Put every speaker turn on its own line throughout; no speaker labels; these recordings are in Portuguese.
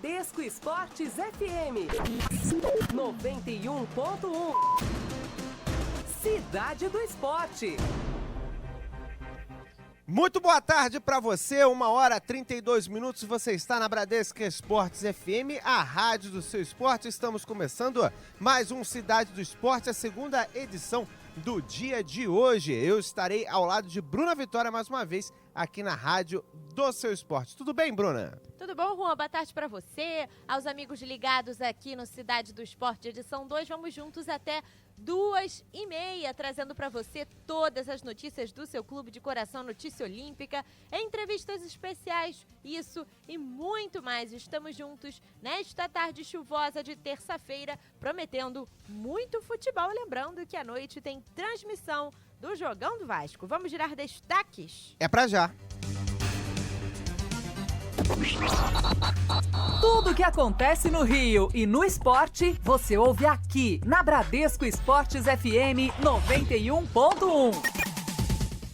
Bradesco Esportes FM 91.1. Cidade do Esporte.
Muito boa tarde para você, 1h32, você está na Bradesco Esportes FM, a rádio do seu esporte. Estamos começando mais um Cidade do Esporte, a segunda edição do dia de hoje. Eu estarei ao lado de Bruna Vitória mais uma vez aqui na rádio do seu esporte. Tudo bem, Bruna?
Tudo bom, Juan? Boa tarde para você, aos amigos ligados aqui no Cidade do Esporte, edição 2. Vamos juntos até 2h30, trazendo para você todas as notícias do seu clube de coração, notícia olímpica, entrevistas especiais, isso e muito mais. Estamos juntos nesta tarde chuvosa de terça-feira, prometendo muito futebol. Lembrando que à noite tem transmissão do Jogão do Vasco. Vamos girar destaques?
É pra já.
Tudo que acontece no Rio e no esporte, você ouve aqui na Bradesco Esportes FM 91.1.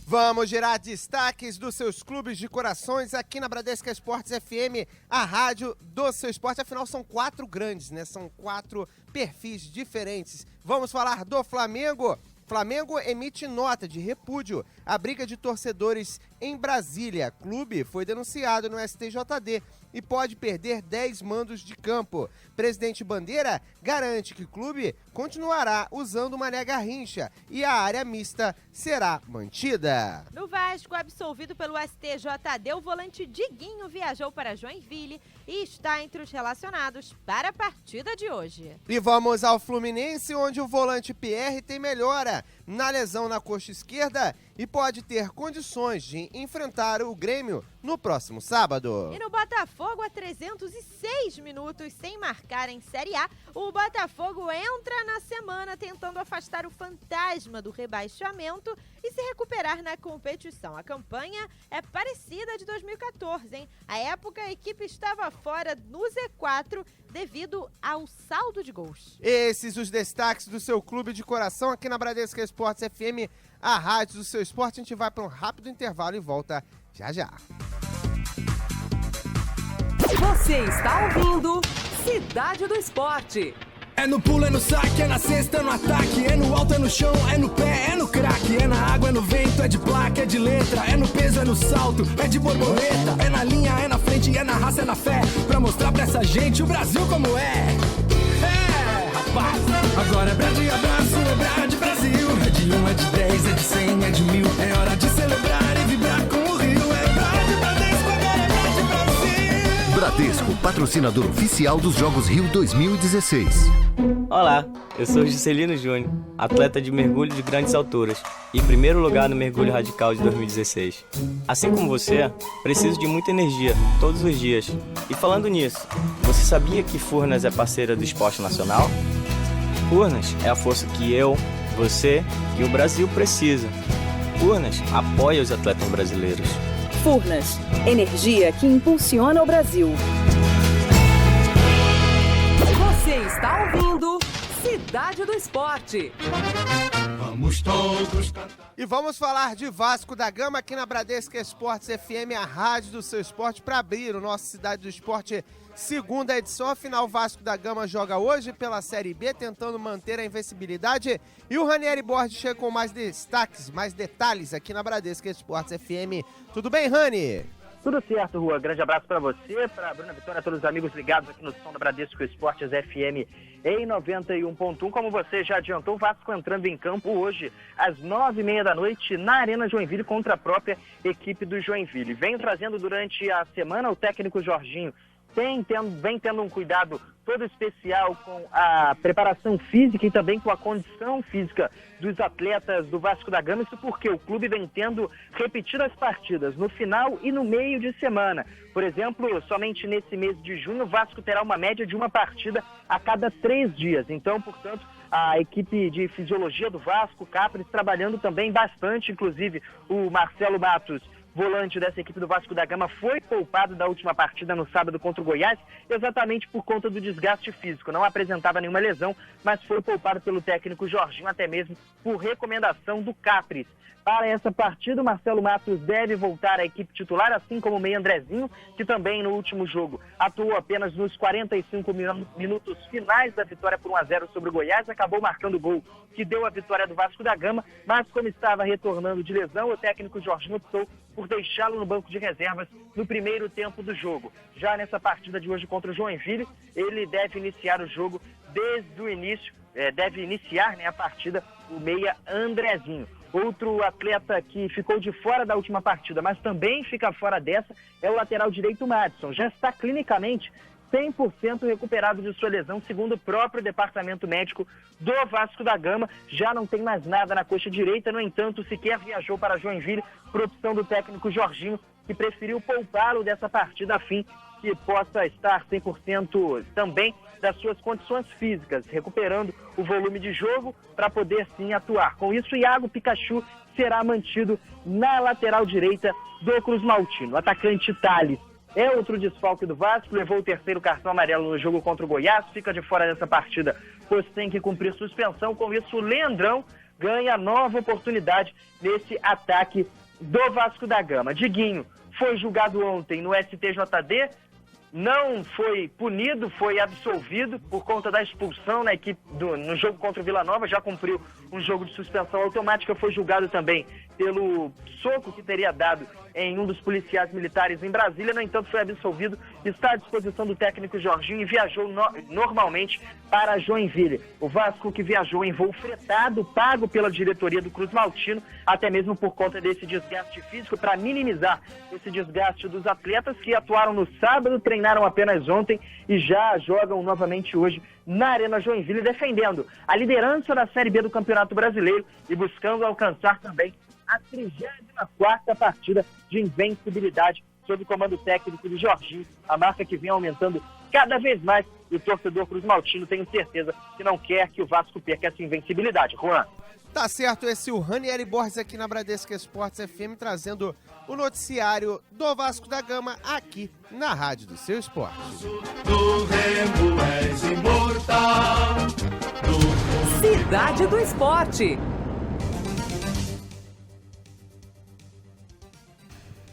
Vamos gerar destaques dos seus clubes de corações aqui na Bradesco Esportes FM, a rádio do seu esporte. Afinal, são 4 grandes, né? São 4 perfis diferentes. Vamos falar do Flamengo. Flamengo emite nota de repúdio à briga de torcedores em Brasília. Clube foi denunciado no STJD e pode perder 10 mandos de campo. Presidente Bandeira garante que o clube continuará usando o Mané Garrincha e a área mista será mantida.
No Vasco, absolvido pelo STJD, o volante Diguinho viajou para Joinville e está entre os relacionados para a partida de hoje.
E vamos ao Fluminense, onde o volante Pierre tem melhora na lesão na coxa esquerda e pode ter condições de enfrentar o Grêmio no próximo sábado.
E no Botafogo, a 306 minutos sem marcar em Série A, o Botafogo entra na semana tentando afastar o fantasma do rebaixamento e se recuperar na competição. A campanha é parecida à de 2014, hein? À época, a equipe estava fora no Z4 devido ao saldo de gols.
Esses os destaques do seu clube de coração aqui na Bradesco Esportes FM, a rádio do seu esporte. A gente vai para um rápido intervalo e volta já já.
Você está ouvindo Cidade do Esporte.
É no pulo, é no saque, é na cesta, é no ataque, é no alto, é no chão, é no pé, é no craque, é na água, é no vento, é de placa, é de letra, é no peso, é no salto, é de borboleta, é na linha, é na frente, é na raça, é na fé, pra mostrar pra essa gente o Brasil como é. É, rapaz, agora é pra de abraço, celebrar de Brasil, é de 1, é de 10, é de 100, é de 1000, é hora de celebrar e vibrar com o Rio, é pra de Bradesco, agora é pra de Brasil.
Bradesco, patrocinador oficial dos Jogos Rio 2016.
Olá, eu sou Juscelino Júnior, atleta de mergulho de grandes alturas e primeiro lugar no mergulho radical de 2016. Assim como você, preciso de muita energia todos os dias. E falando nisso, você sabia que Furnas é parceira do Esporte Nacional? Furnas é a força que eu, você e o Brasil precisa. Furnas apoia os atletas brasileiros.
Furnas, energia que impulsiona o Brasil.
Você está ouvindo Cidade do Esporte.
Vamos todos cantar.
E vamos falar de Vasco da Gama aqui na Bradesco Esportes FM, a rádio do seu esporte, para abrir o nosso Cidade do Esporte segunda edição. Afinal, Vasco da Gama joga hoje pela Série B, tentando manter a invencibilidade. E o Ranieri Borges chega com mais destaques, mais detalhes aqui na Bradesco Esportes FM. Tudo bem, Rani?
Tudo certo, Rua. Grande abraço para você, para a Bruna Vitória, todos os amigos ligados aqui no som da Bradesco Esportes FM em 91.1. Como você já adiantou, o Vasco entrando em campo hoje às 9h30 da noite na Arena Joinville contra a própria equipe do Joinville. Vem trazendo durante a semana o técnico Jorginho, vem tendo um cuidado todo especial com a preparação física e também com a condição física dos atletas do Vasco da Gama. Isso porque o clube vem tendo repetidas partidas no final e no meio de semana. Por exemplo, somente nesse mês de junho, o Vasco terá uma média de uma partida a cada 3 dias. Então, portanto, a equipe de fisiologia do Vasco, Capres, trabalhando também bastante, inclusive o Marcelo Matos, volante dessa equipe do Vasco da Gama, foi poupado da última partida no sábado contra o Goiás, exatamente por conta do desgaste físico. Não apresentava nenhuma lesão, mas foi poupado pelo técnico Jorginho, até mesmo por recomendação do Capres. Para essa partida, o Marcelo Matos deve voltar à equipe titular, assim como o meia Andrezinho, que também no último jogo atuou apenas nos 45 minutos finais da vitória por 1-0 sobre o Goiás, acabou marcando o gol que deu a vitória do Vasco da Gama, mas como estava retornando de lesão, o técnico Jorginho optou por deixá-lo no banco de reservas no primeiro tempo do jogo. Já nessa partida de hoje contra o Joinville, ele deve iniciar o jogo desde o início, deve iniciar, né, a partida o meia Andrezinho. Outro atleta que ficou de fora da última partida, mas também fica fora dessa, é o lateral direito Madison. Já está clinicamente 100% recuperado de sua lesão, segundo o próprio departamento médico do Vasco da Gama. Já não tem mais nada na coxa direita, no entanto, sequer viajou para Joinville por opção do técnico Jorginho, que preferiu poupá-lo dessa partida a fim que possa estar 100% também das suas condições físicas, recuperando o volume de jogo para poder sim atuar. Com isso, Iago Pikachu será mantido na lateral direita do Cruz Maltino. O atacante Thales é outro desfalque do Vasco, levou o terceiro cartão amarelo no jogo contra o Goiás, fica de fora dessa partida, pois tem que cumprir suspensão. Com isso, o Leandrão ganha nova oportunidade nesse ataque do Vasco da Gama. Diguinho foi julgado ontem no STJD, não foi punido, foi absolvido por conta da expulsão na equipe no jogo contra o Vila Nova, já cumpriu um jogo de suspensão automática, foi julgado também pelo soco que teria dado em um dos policiais militares em Brasília, no entanto foi absolvido, está à disposição do técnico Jorginho e viajou normalmente para Joinville. O Vasco, que viajou em voo fretado, pago pela diretoria do Cruz Maltino, até mesmo por conta desse desgaste físico, para minimizar esse desgaste dos atletas que atuaram no sábado, treinaram apenas ontem e já jogam novamente hoje na Arena Joinville, defendendo a liderança da Série B do Campeonato Brasileiro e buscando alcançar também a 34ª partida de invencibilidade sob o comando técnico de Jorginho, a marca que vem aumentando cada vez mais, e o torcedor Cruz Maltino tenho certeza que não quer que o Vasco perca essa invencibilidade. Juan.
Tá certo, esse é o Ranieri Borges aqui na Bradesco Esportes FM, trazendo o noticiário do Vasco da Gama aqui na Rádio do Seu Esporte.
Cidade do Esporte.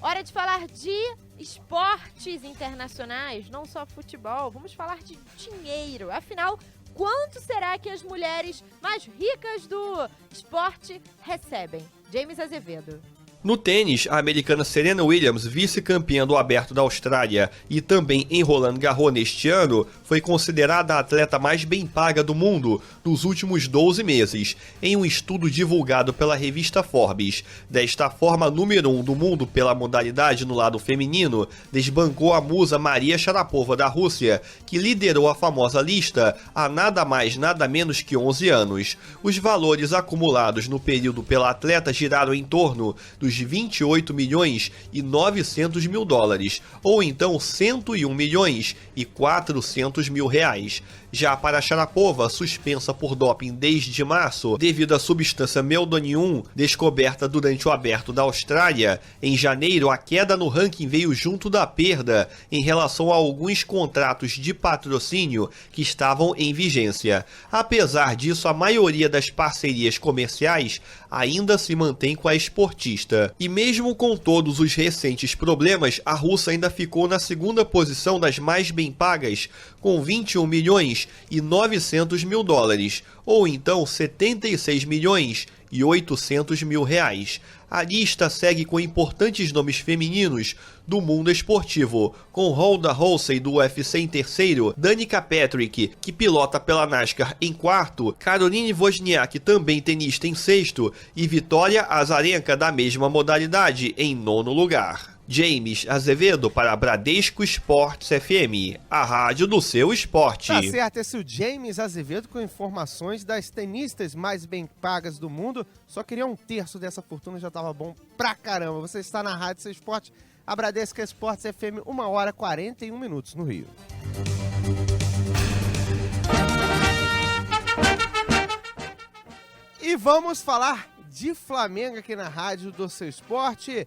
Hora de falar de esportes internacionais, não só futebol. Vamos falar de dinheiro. Afinal, quanto será que as mulheres mais ricas do esporte recebem? James Azevedo.
No tênis, a americana Serena Williams, vice-campeã do Aberto da Austrália e também em Roland Garros neste ano, foi considerada a atleta mais bem paga do mundo nos últimos 12 meses, em um estudo divulgado pela revista Forbes. Desta forma, a número 1 do mundo pela modalidade no lado feminino desbancou a musa Maria Sharapova da Rússia, que liderou a famosa lista há nada mais nada menos que 11 anos. Os valores acumulados no período pela atleta giraram em torno dos 28 milhões e 900 mil dólares, ou então 101 milhões e 400 mil reais. Já para Sharapova, suspensa por doping desde março, devido à substância meldonium descoberta durante o Aberto da Austrália, em janeiro a queda no ranking veio junto da perda em relação a alguns contratos de patrocínio que estavam em vigência. Apesar disso, a maioria das parcerias comerciais ainda se mantém com a esportista. E mesmo com todos os recentes problemas, a russa ainda ficou na segunda posição das mais bem pagas, com 21 milhões e 900 mil dólares, ou então 76 milhões e 800 mil reais. A lista segue com importantes nomes femininos do mundo esportivo, com Ronda Rousey do UFC em terceiro, Danica Patrick, que pilota pela NASCAR, em quarto, Caroline Wozniak, também tenista, em sexto, e Vitória Azarenka, da mesma modalidade, em nono lugar. James Azevedo para Bradesco Esportes FM, a rádio do seu esporte.
Tá certo, esse é o James Azevedo com informações das tenistas mais bem pagas do mundo. Só queria um terço dessa fortuna, já tava bom pra caramba. Você está na rádio do seu esporte, a Bradesco Esportes FM, 1h41 no Rio. E vamos falar de Flamengo aqui na Rádio do Seu Esporte.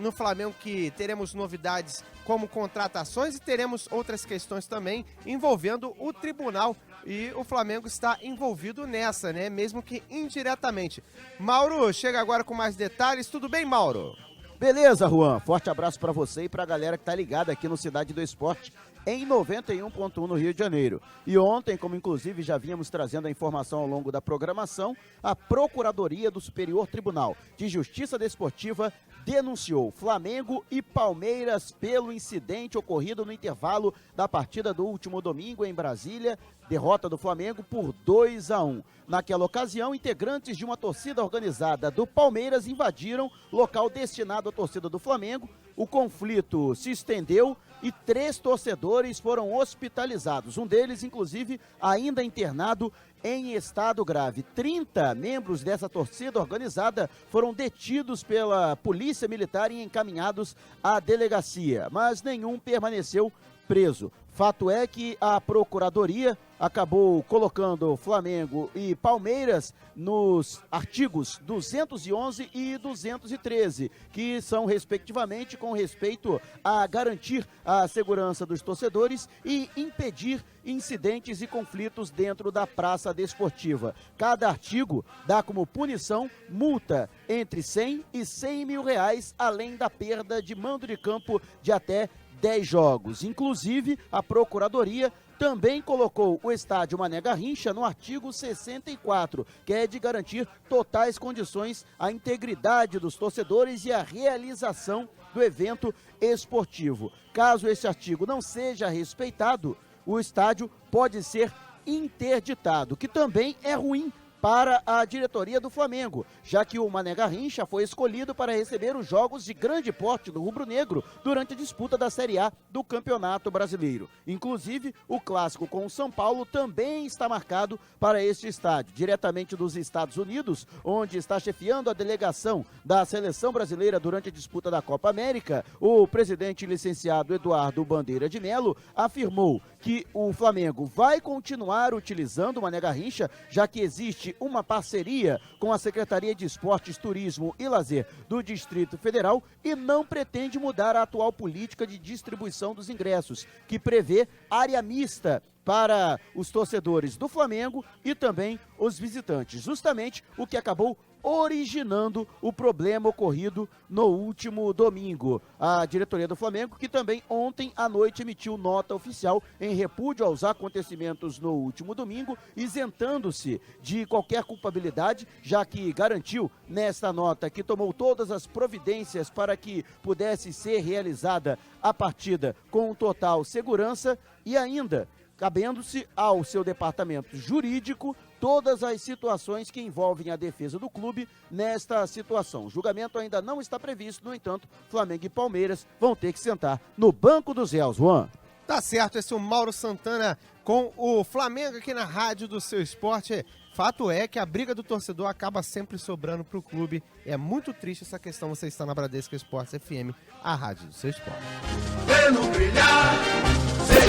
No Flamengo que teremos novidades como contratações e teremos outras questões também envolvendo o tribunal. E o Flamengo está envolvido nessa, né? Mesmo que indiretamente. Mauro, chega agora com mais detalhes. Tudo bem, Mauro?
Beleza, Juan. Forte abraço pra você e pra galera que tá ligada aqui no Cidade do Esporte em 91.1 no Rio de Janeiro. E ontem, como inclusive já vínhamos trazendo a informação ao longo da programação, a Procuradoria do Superior Tribunal de Justiça Desportiva denunciou Flamengo e Palmeiras pelo incidente ocorrido no intervalo da partida do último domingo em Brasília, derrota do Flamengo por 2-1. Naquela ocasião, integrantes de uma torcida organizada do Palmeiras invadiram local destinado à torcida do Flamengo. O conflito se estendeu e 3 torcedores foram hospitalizados, um deles, inclusive, ainda internado em estado grave. 30 membros dessa torcida organizada foram detidos pela Polícia Militar e encaminhados à delegacia, mas nenhum permaneceu preso. Fato é que a Procuradoria acabou colocando Flamengo e Palmeiras nos artigos 211 e 213, que são, respectivamente, com respeito a garantir a segurança dos torcedores e impedir incidentes e conflitos dentro da praça desportiva. Cada artigo dá como punição multa entre 100 e 100 mil reais, além da perda de mando de campo de até 10 jogos. Inclusive, a Procuradoria também colocou o estádio Mané Garrincha no artigo 64, que é de garantir totais condições à integridade dos torcedores e à realização do evento esportivo. Caso esse artigo não seja respeitado, o estádio pode ser interditado, que também é ruim para a diretoria do Flamengo, já que o Mané Garrincha foi escolhido para receber os jogos de grande porte do rubro-negro durante a disputa da Série A do Campeonato Brasileiro. Inclusive, o clássico com o São Paulo também está marcado para este estádio, diretamente dos Estados Unidos, onde está chefiando a delegação da Seleção Brasileira durante a disputa da Copa América. O presidente licenciado Eduardo Bandeira de Melo afirmou que o Flamengo vai continuar utilizando o Mané Garrincha, já que existe uma parceria com a Secretaria de Esportes, Turismo e Lazer do Distrito Federal e não pretende mudar a atual política de distribuição dos ingressos, que prevê área mista para os torcedores do Flamengo e também os visitantes, justamente o que acabou originando o problema ocorrido no último domingo. A diretoria do Flamengo, que também ontem à noite emitiu nota oficial em repúdio aos acontecimentos no último domingo, isentando-se de qualquer culpabilidade, já que garantiu nesta nota que tomou todas as providências para que pudesse ser realizada a partida com total segurança e ainda cabendo-se ao seu departamento jurídico todas as situações que envolvem a defesa do clube nesta situação. O julgamento ainda não está previsto, no entanto, Flamengo e Palmeiras vão ter que sentar no banco dos réus, Juan.
Tá certo, esse é o Mauro Santana com o Flamengo aqui na Rádio do Seu Esporte. Fato é que a briga do torcedor acaba sempre sobrando pro clube. É muito triste essa questão. Você está na Bradesco Esportes FM, a Rádio do Seu Esporte.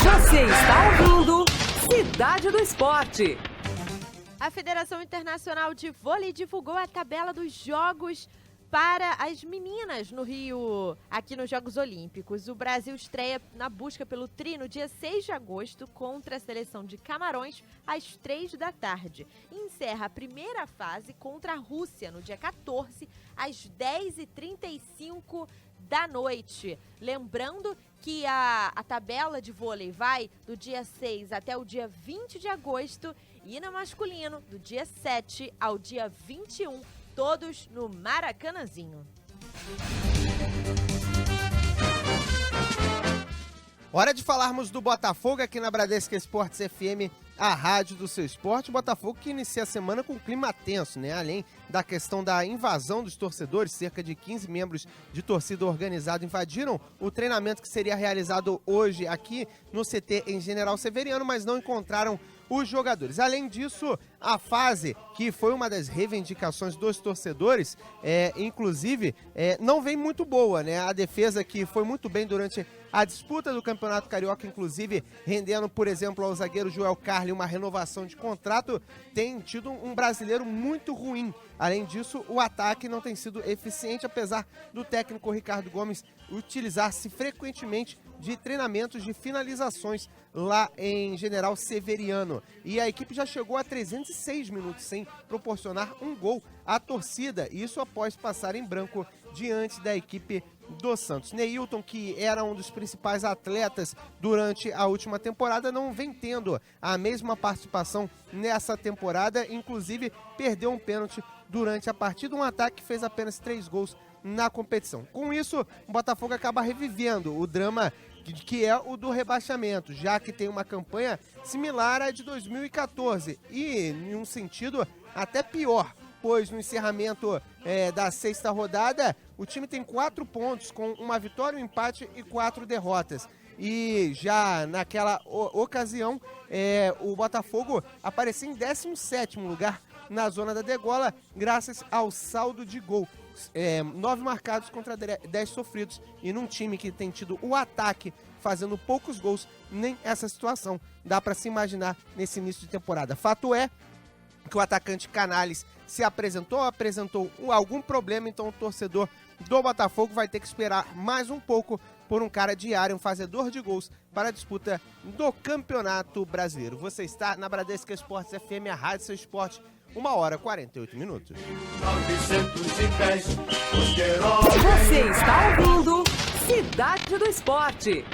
Você está ouvindo Cidade do Esporte.
A Federação Internacional de Vôlei divulgou a tabela dos jogos para as meninas no Rio, aqui nos Jogos Olímpicos. O Brasil estreia na busca pelo tri no dia 6 de agosto contra a seleção de Camarões, às 3 da tarde. E encerra a primeira fase contra a Rússia no dia 14, às 10h35 da noite. Lembrando que a tabela de vôlei vai do dia 6 até o dia 20 de agosto e no masculino do dia 7 ao dia 21, todos no Maracanãzinho.
Hora de falarmos do Botafogo aqui na Bradesco Esportes FM, a rádio do seu esporte. O Botafogo que inicia a semana com um clima tenso, né? Além da questão da invasão dos torcedores, cerca de 15 membros de torcida organizada invadiram o treinamento que seria realizado hoje aqui no CT em General Severiano, mas não encontraram os jogadores. Além disso, a fase, que foi uma das reivindicações dos torcedores, inclusive, não vem muito boa, né? A defesa que foi muito bem durante a disputa do Campeonato Carioca, inclusive rendendo, por exemplo, ao zagueiro Joel Carli uma renovação de contrato, tem tido um brasileiro muito ruim Além disso, o ataque não tem sido eficiente, apesar do técnico Ricardo Gomes utilizar-se frequentemente de treinamentos de finalizações lá em General Severiano. E a equipe já chegou a 306 minutos sem proporcionar um gol à torcida, isso após passar em branco diante da equipe do Santos. Neilton, que era um dos principais atletas durante a última temporada, não vem tendo a mesma participação nessa temporada, inclusive perdeu um pênalti durante a partida, um ataque que fez apenas 3 gols na competição. Com isso, o Botafogo acaba revivendo o drama que é o do rebaixamento, já que tem uma campanha similar à de 2014 e, em um sentido, até pior, pois no encerramento da 6ª rodada, o time tem 4 pontos, com uma vitória, um empate e 4 derrotas. E já naquela ocasião, o Botafogo apareceu em 17º lugar na zona da degola, graças ao saldo de gol. 9 marcados contra 10 sofridos, e num time que tem tido o ataque fazendo poucos gols, nem essa situação dá para se imaginar nesse início de temporada. Fato é que o atacante Canales se apresentou algum problema, então o torcedor do Botafogo vai ter que esperar mais um pouco por um cara de área, um fazedor de gols, para a disputa do Campeonato Brasileiro. Você está na Bradesco Esportes FM, a rádio seu esporte, 1h48.
Você está ouvindo Cidade do Esporte.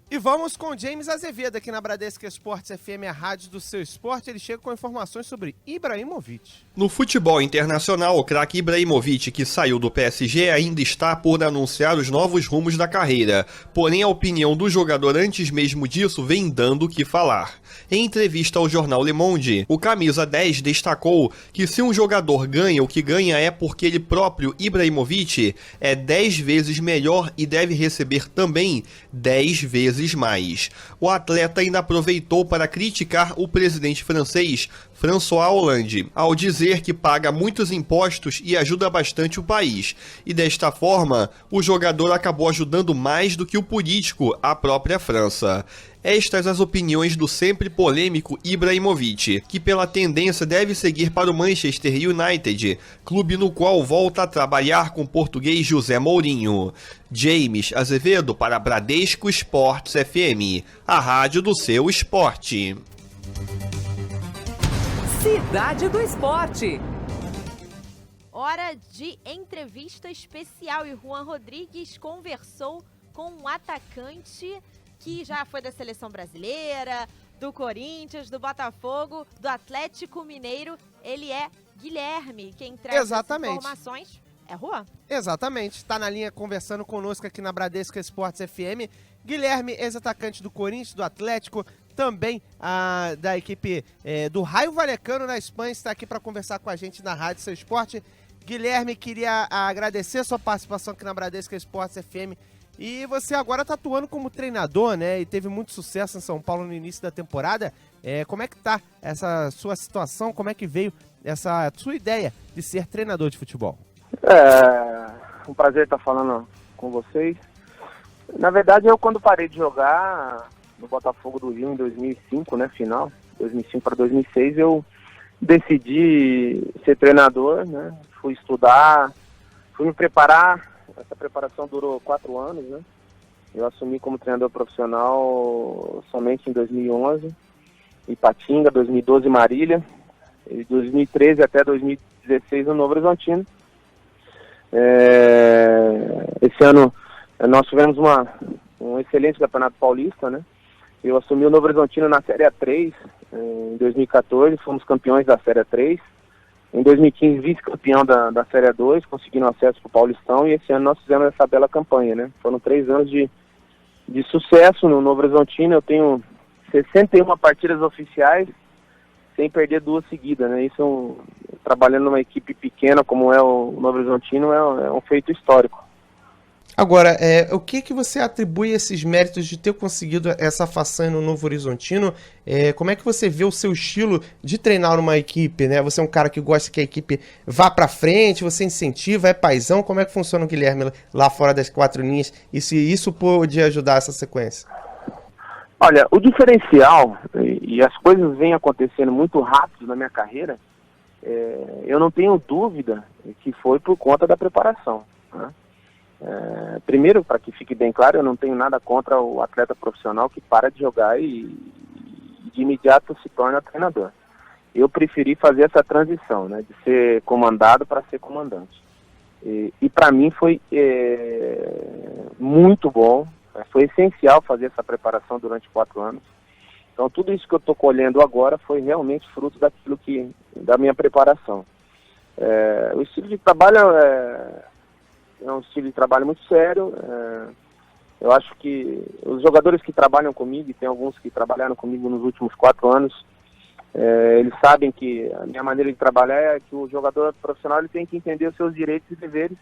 E vamos com James Azevedo aqui na Bradesco Esportes FM, a rádio do seu esporte. Ele chega com informações sobre Ibrahimovic.
No futebol internacional, o craque Ibrahimovic, que saiu do PSG, ainda está por anunciar os novos rumos da carreira. Porém, a opinião do jogador antes mesmo disso vem dando o que falar. Em entrevista ao jornal Le Monde, o camisa 10 destacou que se um jogador ganha, o que ganha é porque ele próprio, Ibrahimovic, é 10 vezes melhor e deve receber também 10 vezes mais. O atleta ainda aproveitou para criticar o presidente francês, François Hollande, ao dizer que paga muitos impostos e ajuda bastante o país. E desta forma, o jogador acabou ajudando mais do que o político, a própria França. Estas as opiniões do sempre polêmico Ibrahimovic, que pela tendência deve seguir para o Manchester United, clube no qual volta a trabalhar com o português José Mourinho. James Azevedo para Bradesco Esportes FM, a rádio do seu esporte.
Cidade do Esporte.
Hora de entrevista especial e Juan Rodrigues conversou com um atacante que já foi da Seleção Brasileira, do Corinthians, do Botafogo, do Atlético Mineiro. Ele é Guilherme, quem traz as informações é Juan.
Exatamente, está na linha conversando conosco aqui na Bradesco Esportes FM. Guilherme, ex-atacante do Corinthians, do Atlético, também da equipe do Raio Vallecano na Espanha, está aqui para conversar com a gente na Rádio Seu Esporte. Guilherme, queria agradecer a sua participação aqui na Bradesco Esportes FM. E você agora está atuando como treinador, né? E teve muito sucesso em São Paulo no início da temporada. Como é que tá essa sua situação? Como é que veio essa sua ideia de ser treinador de futebol?
Um prazer estar falando com vocês. Na verdade, eu quando parei de jogar no Botafogo do Rio em 2005, né, final, 2005 para 2006, eu decidi ser treinador, né? Fui estudar, fui me preparar. Essa preparação durou 4 anos, né? Eu assumi como treinador profissional somente em 2011, Ipatinga, 2012 Marília, e 2013 até 2016 no Novo Horizontino. Esse ano nós tivemos um excelente campeonato paulista, né? Eu assumi o Novo Horizontino na Série A3 em 2014, fomos campeões da Série A3. Em 2015, vice-campeão da Série A2, conseguindo acesso para o Paulistão, e esse ano nós fizemos essa bela campanha, né? Foram 3 anos de sucesso no Novo Horizontino. Eu tenho 61 partidas oficiais, sem perder 2 seguidas, né? Isso, trabalhando numa equipe pequena como é o Novo Horizontino, é um feito histórico.
Agora, o que você atribui esses méritos de ter conseguido essa façanha no Novo Horizontino? Como é que você vê o seu estilo de treinar uma equipe, né? Você é um cara que gosta que a equipe vá pra frente, você incentiva, é paizão. Como é que funciona o Guilherme lá fora das 4 linhas? E se isso pode ajudar essa sequência?
Olha, o diferencial, e as coisas vêm acontecendo muito rápido na minha carreira, eu não tenho dúvida que foi por conta da preparação, né? Primeiro, para que fique bem claro, eu não tenho nada contra o atleta profissional que para de jogar e de imediato se torna treinador. Eu preferi fazer essa transição, né, de ser comandado para ser comandante. E para mim foi muito bom, foi essencial fazer essa preparação durante 4 anos. Então tudo isso que eu estou colhendo agora foi realmente fruto da minha preparação. O estilo de trabalho é um estilo de trabalho muito sério. Eu acho que os jogadores que trabalham comigo, e tem alguns que trabalharam comigo nos últimos 4 anos, eles sabem que a minha maneira de trabalhar é que o jogador profissional ele tem que entender os seus direitos e deveres.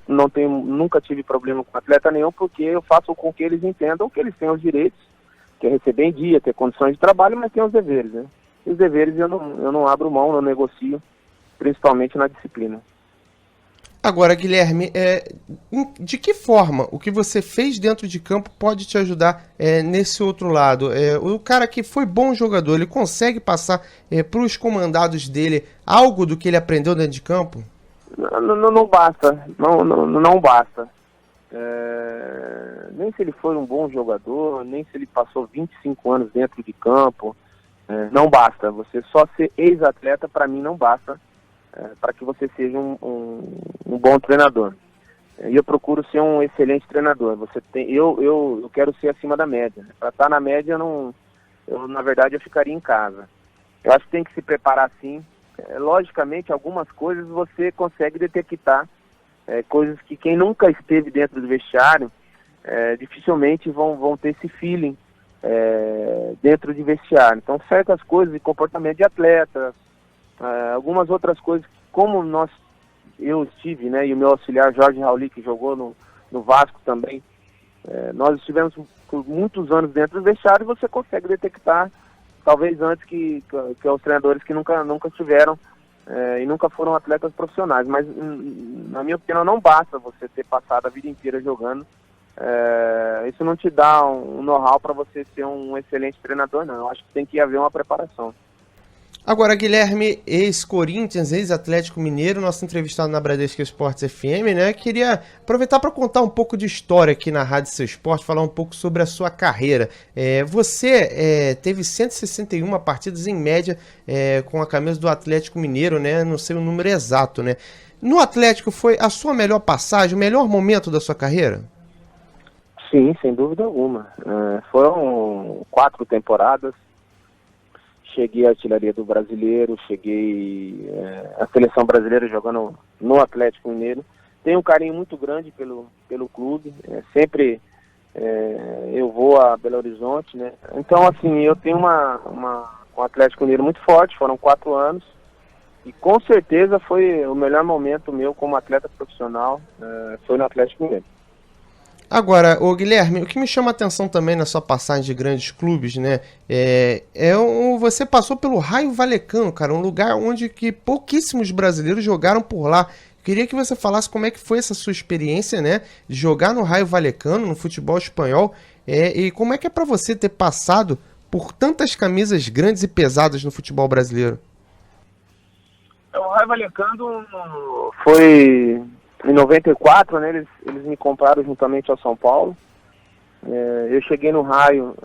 Nunca tive problema com atleta nenhum, porque eu faço com que eles entendam que eles têm os direitos, que é receber em dia, ter condições de trabalho, mas tem os deveres, né? E os deveres eu não abro mão, não negocio, principalmente na disciplina.
Agora, Guilherme, de que forma o que você fez dentro de campo pode te ajudar nesse outro lado? O cara que foi bom jogador, ele consegue passar para os comandados dele algo do que ele aprendeu dentro de campo?
Não basta, não basta. Nem se ele foi um bom jogador, nem se ele passou 25 anos dentro de campo, não basta. Você só ser ex-atleta, para mim, não basta. Para que você seja um bom treinador. E eu procuro ser um excelente treinador. Eu quero ser acima da média. Para estar na média, na verdade, eu ficaria em casa. Eu acho que tem que se preparar sim. Logicamente, algumas coisas você consegue detectar, coisas que quem nunca esteve dentro do vestiário, dificilmente vão ter esse feeling dentro de vestiário. Então, certas coisas de comportamento de atletas, algumas outras coisas, como eu estive, né, e o meu auxiliar Jorge Rauli, que jogou no Vasco também, nós estivemos por muitos anos dentro do vestiário e você consegue detectar, talvez antes que os treinadores que nunca estiveram e nunca foram atletas profissionais. Mas, na minha opinião, não basta você ter passado a vida inteira jogando. Isso não te dá um know-how para você ser um excelente treinador, não. Eu acho que tem que haver uma preparação.
Agora, Guilherme, ex-Corinthians, ex-Atlético Mineiro, nosso entrevistado na Bradesco Esportes FM, né? Queria aproveitar para contar um pouco de história aqui na Rádio Seu Esporte, falar um pouco sobre a sua carreira. Você teve 161 partidas em média com a camisa do Atlético Mineiro, né? Não sei o número exato, né? No Atlético foi a sua melhor passagem, o melhor momento da sua carreira?
Sim, sem dúvida alguma. Foram 4 temporadas. Cheguei à artilharia do Brasileiro, cheguei à seleção brasileira jogando no Atlético Mineiro. Tenho um carinho muito grande pelo clube, sempre eu vou a Belo Horizonte, né? Então, assim, eu tenho um Atlético Mineiro muito forte, foram 4 anos, e com certeza foi o melhor momento meu como atleta profissional, foi no Atlético Mineiro.
Agora, Guilherme, o que me chama a atenção também na sua passagem de grandes clubes, né, você passou pelo Raio Vallecano, cara, um lugar onde que pouquíssimos brasileiros jogaram por lá. Queria que você falasse como é que foi essa sua experiência, né, de jogar no Raio Vallecano, no futebol espanhol, e como é que é para você ter passado por tantas camisas grandes e pesadas no futebol brasileiro?
O Raio Vallecano foi... Em 94, né, eles me compraram juntamente ao São Paulo. Eu cheguei no Raio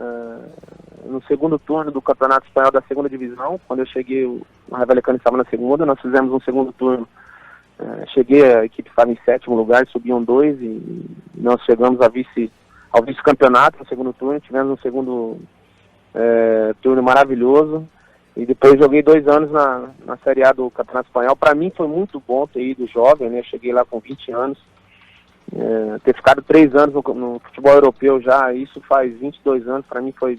no segundo turno do Campeonato Espanhol da segunda divisão. Quando eu cheguei, o Raio Vallecano estava na segunda, nós fizemos um segundo turno. Cheguei, a equipe estava em 7º lugar, subiam 2 e nós chegamos ao vice-campeonato no segundo turno. Tivemos um segundo turno maravilhoso. E depois joguei 2 anos na Série A do Campeonato Espanhol. Para mim foi muito bom ter ido jovem, né? Cheguei lá com 20 anos. Ter ficado 3 anos no futebol europeu já, isso faz 22 anos, para mim foi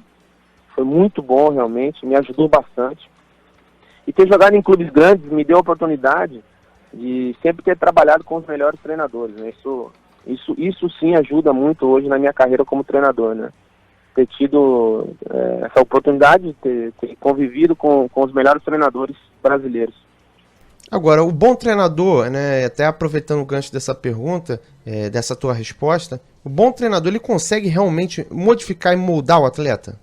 muito bom realmente, me ajudou bastante. E ter jogado em clubes grandes me deu a oportunidade de sempre ter trabalhado com os melhores treinadores, né? Isso sim ajuda muito hoje na minha carreira como treinador, né? Ter tido essa oportunidade de ter convivido com os melhores treinadores brasileiros.
Agora, o bom treinador, né, até aproveitando o gancho dessa pergunta, dessa tua resposta, o bom treinador, ele consegue realmente modificar e moldar o atleta?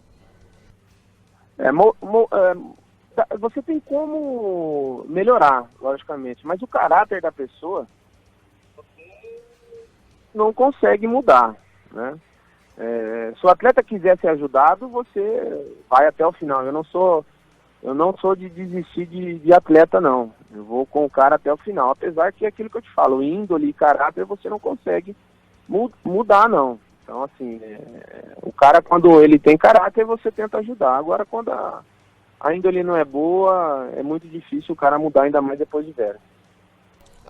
Você tem como melhorar, logicamente, mas o caráter da pessoa não consegue mudar, né? Se o atleta quiser ser ajudado, você vai até o final. Eu não sou de desistir de atleta, não. Eu vou com o cara até o final. Apesar que é aquilo que eu te falo, índole e caráter você não consegue mudar, não. Então, assim, o cara, quando ele tem caráter, você tenta ajudar. Agora, quando a índole não é boa, é muito difícil o cara mudar, ainda mais depois de velho.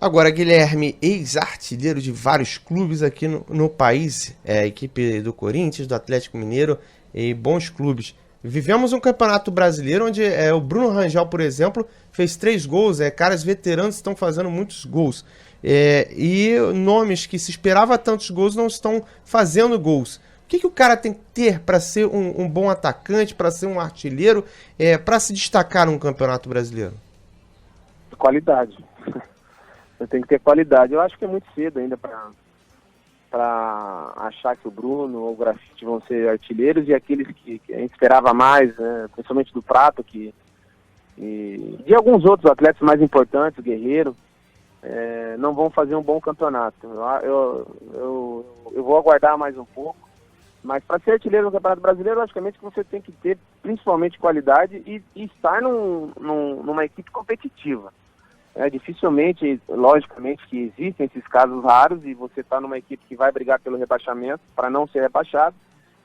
Agora, Guilherme, ex-artilheiro de vários clubes aqui no país, a equipe do Corinthians, do Atlético Mineiro e bons clubes. Vivemos um campeonato brasileiro onde o Bruno Rangel, por exemplo, fez 3 gols, caras veteranos estão fazendo muitos gols. E nomes que se esperava tantos gols não estão fazendo gols. O que o cara tem que ter para ser um bom atacante, para ser um artilheiro, para se destacar num campeonato brasileiro?
Qualidade. Você tem que ter qualidade. Eu acho que é muito cedo ainda para achar que o Bruno ou o Grafite vão ser artilheiros, e aqueles que a gente esperava mais, né, principalmente do Prato, e de alguns outros atletas mais importantes, o Guerreiro, não vão fazer um bom campeonato. Eu vou aguardar mais um pouco, mas para ser artilheiro no Campeonato Brasileiro, logicamente que você tem que ter principalmente qualidade e estar numa equipe competitiva. Dificilmente, logicamente que existem esses casos raros e você está numa equipe que vai brigar pelo rebaixamento para não ser rebaixado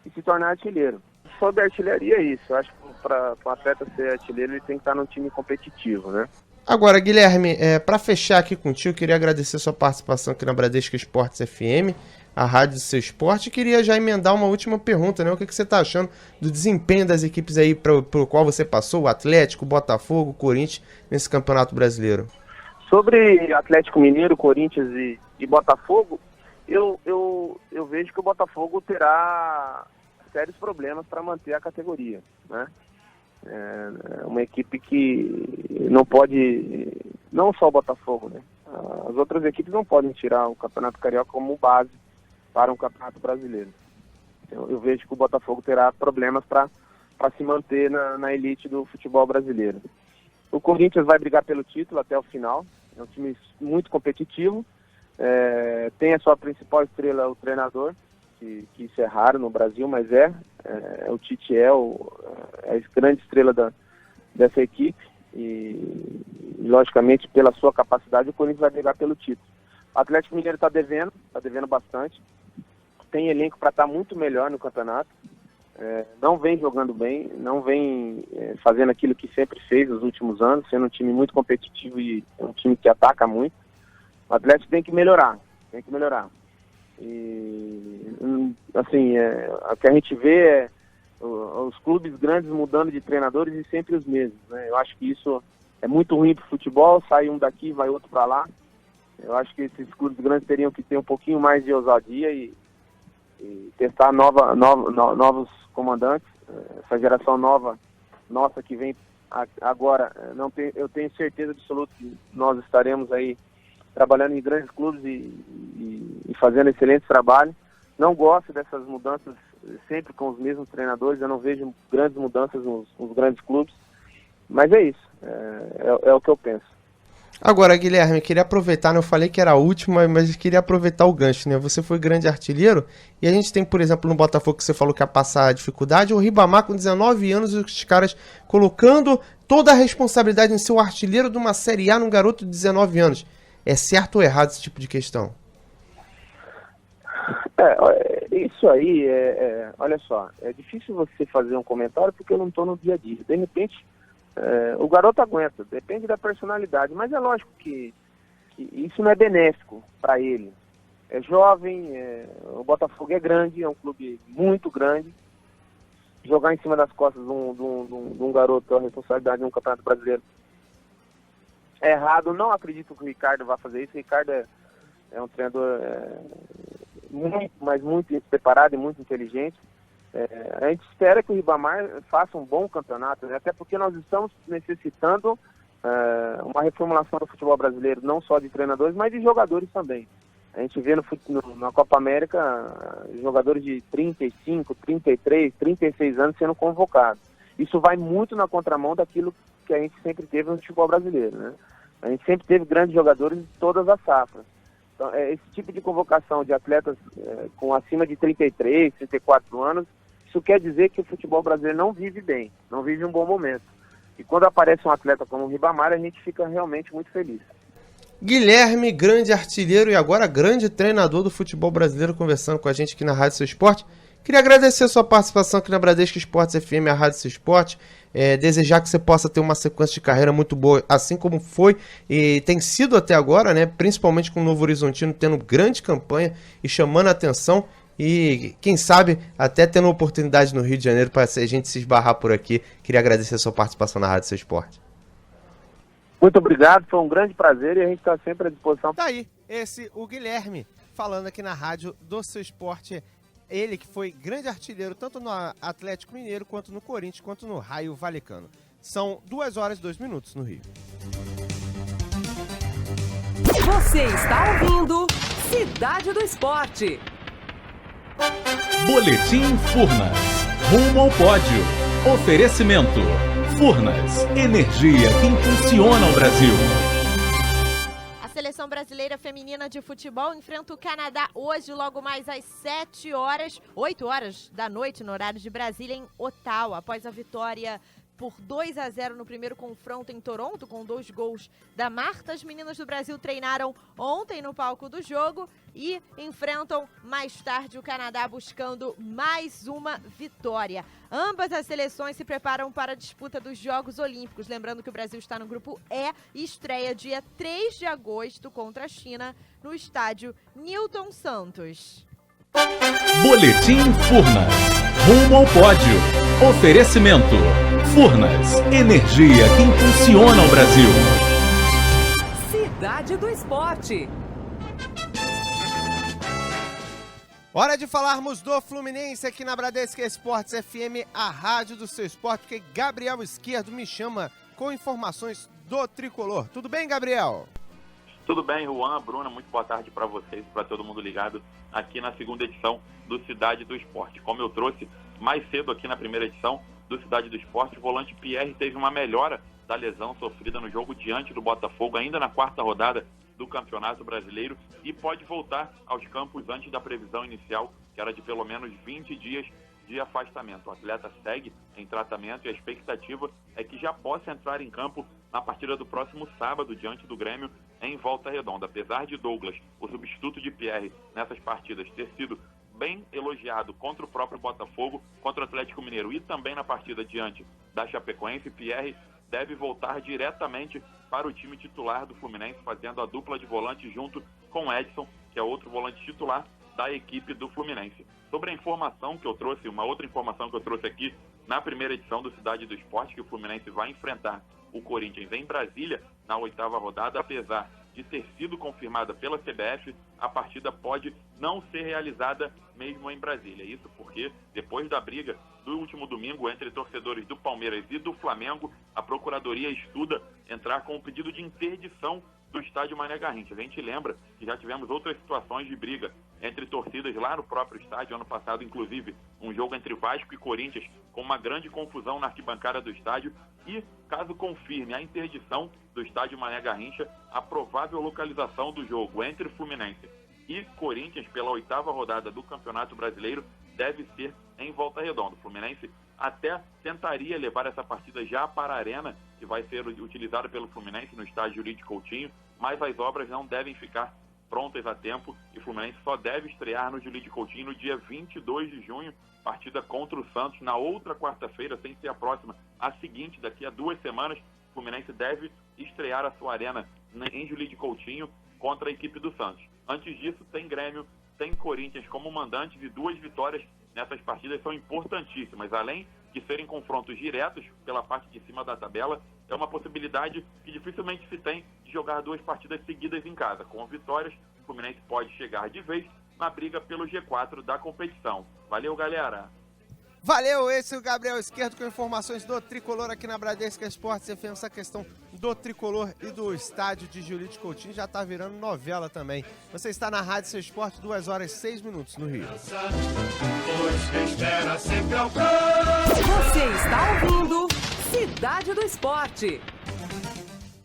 e se tornar artilheiro. Sobre a artilharia é isso. Eu acho que para um atleta ser artilheiro ele tem que estar num time competitivo, né?
Agora, Guilherme, para fechar aqui contigo, eu queria agradecer a sua participação aqui na Bradesco Esportes FM, a rádio do seu esporte, e queria já emendar uma última pergunta, né? O que você está achando do desempenho das equipes aí pelo qual você passou, o Atlético, o Botafogo, o Corinthians, nesse Campeonato Brasileiro?
Sobre Atlético Mineiro, Corinthians e Botafogo, eu vejo que o Botafogo terá sérios problemas para manter a categoria, né? É uma equipe que não pode, não só o Botafogo, né? As outras equipes não podem tirar o Campeonato Carioca como base para um Campeonato Brasileiro. Então, eu vejo que o Botafogo terá problemas para se manter na elite do futebol brasileiro. O Corinthians vai brigar pelo título até o final. É um time muito competitivo. Tem a sua principal estrela, o treinador, que isso é raro no Brasil, mas o Tite é a grande estrela dessa equipe. E, logicamente, pela sua capacidade, o Corinthians vai brigar pelo título. O Atlético Mineiro está devendo bastante. Tem elenco para estar muito melhor no campeonato. Não vem jogando bem, não vem fazendo aquilo que sempre fez nos últimos anos, sendo um time muito competitivo e um time que ataca muito. O Atlético tem que melhorar. E, assim, o que a gente vê é os clubes grandes mudando de treinadores e sempre os mesmos, né? Eu acho que isso é muito ruim para o futebol, sai um daqui, vai outro para lá. Eu acho que esses clubes grandes teriam que ter um pouquinho mais de ousadia e testar novos comandantes. Essa geração nova nossa que vem agora, eu tenho certeza absoluta que nós estaremos aí trabalhando em grandes clubes e fazendo excelente trabalho. Não gosto dessas mudanças sempre com os mesmos treinadores, eu não vejo grandes mudanças nos grandes clubes, mas é isso, é o que eu penso.
Agora, Guilherme, queria aproveitar, né? Eu falei que era a última, mas queria aproveitar o gancho, né? Você foi grande artilheiro e a gente tem, por exemplo, no Botafogo, que você falou que ia passar a dificuldade, o Ribamar com 19 anos e os caras colocando toda a responsabilidade em ser o artilheiro de uma Série A num garoto de 19 anos. É certo ou errado esse tipo de questão?
Isso aí, olha só, é difícil você fazer um comentário porque eu não estou no dia a dia. De repente, o garoto aguenta, depende da personalidade, mas é lógico que isso não é benéfico para ele. É jovem, o Botafogo é grande, é um clube muito grande. Jogar em cima das costas de um garoto é a responsabilidade de um campeonato brasileiro. É errado, não acredito que o Ricardo vá fazer isso. O Ricardo é um treinador muito preparado e muito inteligente. A gente espera que o Ribamar faça um bom campeonato, né? Até porque nós estamos necessitando uma reformulação do futebol brasileiro, não só de treinadores, mas de jogadores também. A gente vê na Copa América jogadores de 35, 33, 36 anos sendo convocados. Isso vai muito na contramão daquilo que a gente sempre teve no futebol brasileiro, né? A gente sempre teve grandes jogadores de todas as safras. Então, esse tipo de convocação de atletas com acima de 33, 34 anos, isso quer dizer que o futebol brasileiro não vive bem, não vive um bom momento. E quando aparece um atleta como o Ribamar, a gente fica realmente muito feliz.
Guilherme, grande artilheiro e agora grande treinador do futebol brasileiro, conversando com a gente aqui na Rádio Seu Esporte. Queria agradecer a sua participação aqui na Bradesco Esportes FM, a Rádio Seu Esporte. Desejar que você possa ter uma sequência de carreira muito boa, assim como foi e tem sido até agora, né? Principalmente com o Novo Horizontino tendo grande campanha e chamando a atenção. E quem sabe até tendo oportunidade no Rio de Janeiro para a gente se esbarrar por aqui. Queria agradecer a sua participação na Rádio Seu Esporte.
Muito obrigado, foi um grande prazer e a gente está sempre à disposição.
Tá aí, o Guilherme, falando aqui na Rádio do Seu Esporte. Ele que foi grande artilheiro tanto no Atlético Mineiro, quanto no Corinthians, quanto no Raio Valecano. São 2 horas e 2 minutos no Rio.
Você está ouvindo Cidade do Esporte.
Boletim Furnas. Rumo ao pódio. Oferecimento. Furnas. Energia que impulsiona o Brasil.
A seleção brasileira feminina de futebol enfrenta o Canadá hoje, logo mais às 8 horas da noite, no horário de Brasília, em Ottawa, após a vitória por 2-0 no primeiro confronto em Toronto, com 2 gols da Marta. As meninas do Brasil treinaram ontem no palco do jogo e enfrentam mais tarde o Canadá buscando mais uma vitória. Ambas as seleções se preparam para a disputa dos Jogos Olímpicos. Lembrando que o Brasil está no grupo E e estreia dia 3 de agosto contra a China no estádio Newton Santos.
Boletim Furnas. Rumo ao pódio. Oferecimento. Furnas. Energia que impulsiona o Brasil.
Cidade do Esporte.
Hora de falarmos do Fluminense aqui na Bradesco Esportes FM, a rádio do seu esporte, porque Gabriel Esquerdo me chama com informações do Tricolor. Tudo bem, Gabriel?
Tudo bem, Juan, Bruna, muito boa tarde para vocês, para todo mundo ligado aqui na segunda edição do Cidade do Esporte. Como eu trouxe mais cedo aqui na primeira edição do Cidade do Esporte, o volante Pierre teve uma melhora da lesão sofrida no jogo diante do Botafogo, ainda na 4ª rodada do Campeonato Brasileiro, e pode voltar aos campos antes da previsão inicial, que era de pelo menos 20 dias de afastamento. O atleta segue em tratamento e a expectativa é que já possa entrar em campo na partida do próximo sábado, diante do Grêmio, em Volta Redonda. Apesar de Douglas, o substituto de Pierre, nessas partidas ter sido bem elogiado contra o próprio Botafogo, contra o Atlético Mineiro e também na partida diante da Chapecoense, Pierre deve voltar diretamente para o time titular do Fluminense, fazendo a dupla de volante junto com Edson, que é outro volante titular da equipe do Fluminense. Sobre a informação que eu trouxe, uma outra informação que eu trouxe aqui na primeira edição do Cidade do Esporte, que o Fluminense vai enfrentar o Corinthians em Brasília na 8ª rodada, apesar de ter sido confirmada pela CBF, a partida pode não ser realizada mesmo em Brasília. Isso porque, depois da briga do último domingo entre torcedores do Palmeiras e do Flamengo, a Procuradoria estuda entrar com um pedido de interdição do estádio Mané Garrincha. A gente lembra que já tivemos outras situações de briga entre torcidas lá no próprio estádio, ano passado, inclusive, um jogo entre Vasco e Corinthians, com uma grande confusão na arquibancada do estádio, e, caso confirme a interdição do estádio Mané Garrincha, a provável localização do jogo entre Fluminense e Corinthians pela 8ª rodada do Campeonato Brasileiro deve ser em Volta Redonda. O Fluminense até tentaria levar essa partida já para a arena, que vai ser utilizada pelo Fluminense no estádio Jurídico Coutinho, mas as obras não devem ficar prontas a tempo e o Fluminense só deve estrear no Jurídico Coutinho no dia 22 de junho, partida contra o Santos na outra quarta-feira, sem ser a próxima, a seguinte, daqui a 2 semanas, o Fluminense deve estrear a sua arena em Jurídico Coutinho contra a equipe do Santos. Antes disso, tem Grêmio, tem Corinthians como mandantes e 2 vitórias nessas partidas são importantíssimas. Além de serem confrontos diretos pela parte de cima da tabela, é uma possibilidade que dificilmente se tem de jogar 2 partidas seguidas em casa. Com vitórias, o Fluminense pode chegar de vez na briga pelo G4 da competição. Valeu, galera!
Valeu, esse é o Gabriel Esquerdo com informações do Tricolor aqui na Bradesco Esportes FM. Essa questão do Tricolor e do estádio de Julite Coutinho já tá virando novela também. Você está na Rádio Seu Esporte, 2h06 no Rio.
Você está ouvindo Cidade do Esporte.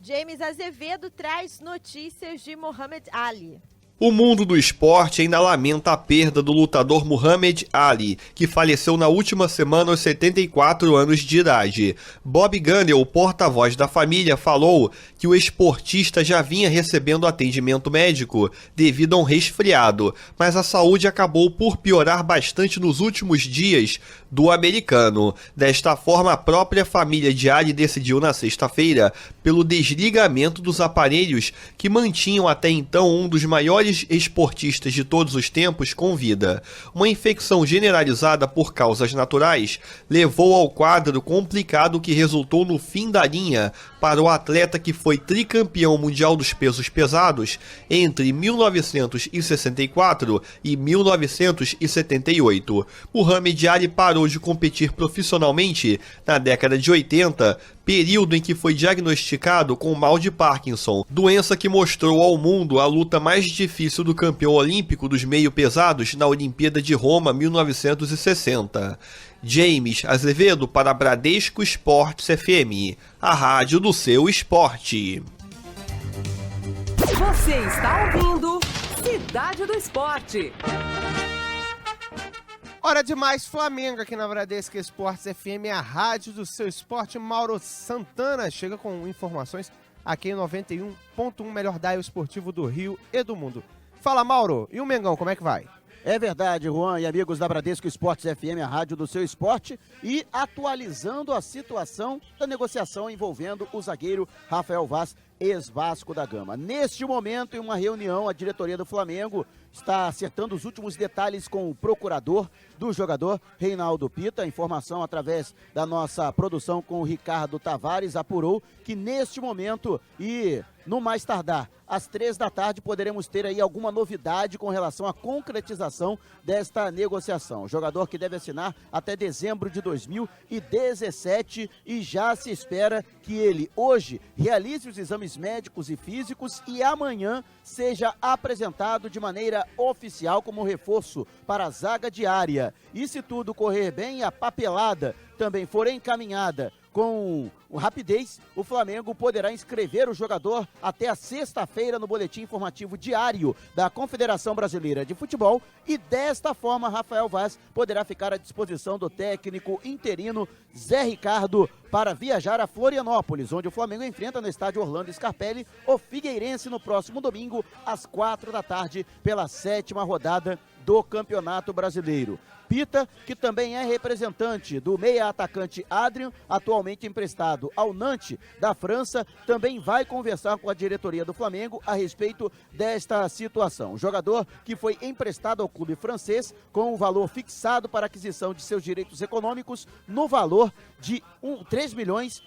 James Azevedo traz notícias de Muhammad Ali.
O mundo do esporte ainda lamenta a perda do lutador Muhammad Ali, que faleceu na última semana aos 74 anos de idade. Bob Gunner, o porta-voz da família, falou que o esportista já vinha recebendo atendimento médico devido a um resfriado, mas a saúde acabou por piorar bastante nos últimos dias do americano. Desta forma, a própria família de Ali decidiu na sexta-feira pelo desligamento dos aparelhos que mantinham até então um dos maiores esportistas de todos os tempos com vida. Uma infecção generalizada por causas naturais levou ao quadro complicado que resultou no fim da linha para o atleta que foi tricampeão mundial dos pesos pesados entre 1964 e 1978. Muhammad Ali parou de competir profissionalmente na década de 80, período em que foi diagnosticado com mal de Parkinson, doença que mostrou ao mundo a luta mais difícil do campeão olímpico dos meio pesados na Olimpíada de Roma 1960. James Azevedo para Bradesco Esportes FM, a rádio do seu esporte.
Você está ouvindo Cidade do Esporte.
Hora de mais Flamengo aqui na Bradesco Esportes FM, a rádio do seu esporte. Mauro Santana chega com informações aqui em 91.1, melhor dial esportivo do Rio e do mundo. Fala, Mauro, e o Mengão, como é que vai?
É verdade, Juan e amigos da Bradesco Esportes FM, a rádio do seu esporte, e atualizando a situação da negociação envolvendo o zagueiro Rafael Vaz, ex-Vasco da Gama. Neste momento, em uma reunião, a diretoria do Flamengo está acertando os últimos detalhes com o procurador do jogador, Reinaldo Pita. A informação através da nossa produção com o Ricardo Tavares apurou que neste momento e no mais tardar, às 15h, poderemos ter aí alguma novidade com relação à concretização desta negociação. Jogador que deve assinar até dezembro de 2017 e já se espera que ele hoje realize os exames médicos e físicos e amanhã seja apresentado de maneira oficial como reforço para a zaga diária. E se tudo correr bem, a papelada também for encaminhada com rapidez, o Flamengo poderá inscrever o jogador até a sexta-feira no boletim informativo diário da Confederação Brasileira de Futebol e desta forma Rafael Vaz poderá ficar à disposição do técnico interino Zé Ricardo para viajar a Florianópolis, onde o Flamengo enfrenta no estádio Orlando Scarpelli o Figueirense no próximo domingo às 16h pela 7ª rodada do Campeonato Brasileiro. Pita, que também é representante do meia-atacante Adrian, atualmente emprestado ao Nantes da França, também vai conversar com a diretoria do Flamengo a respeito desta situação. O jogador que foi emprestado ao clube francês com o valor fixado para aquisição de seus direitos econômicos no valor de 3,5 milhões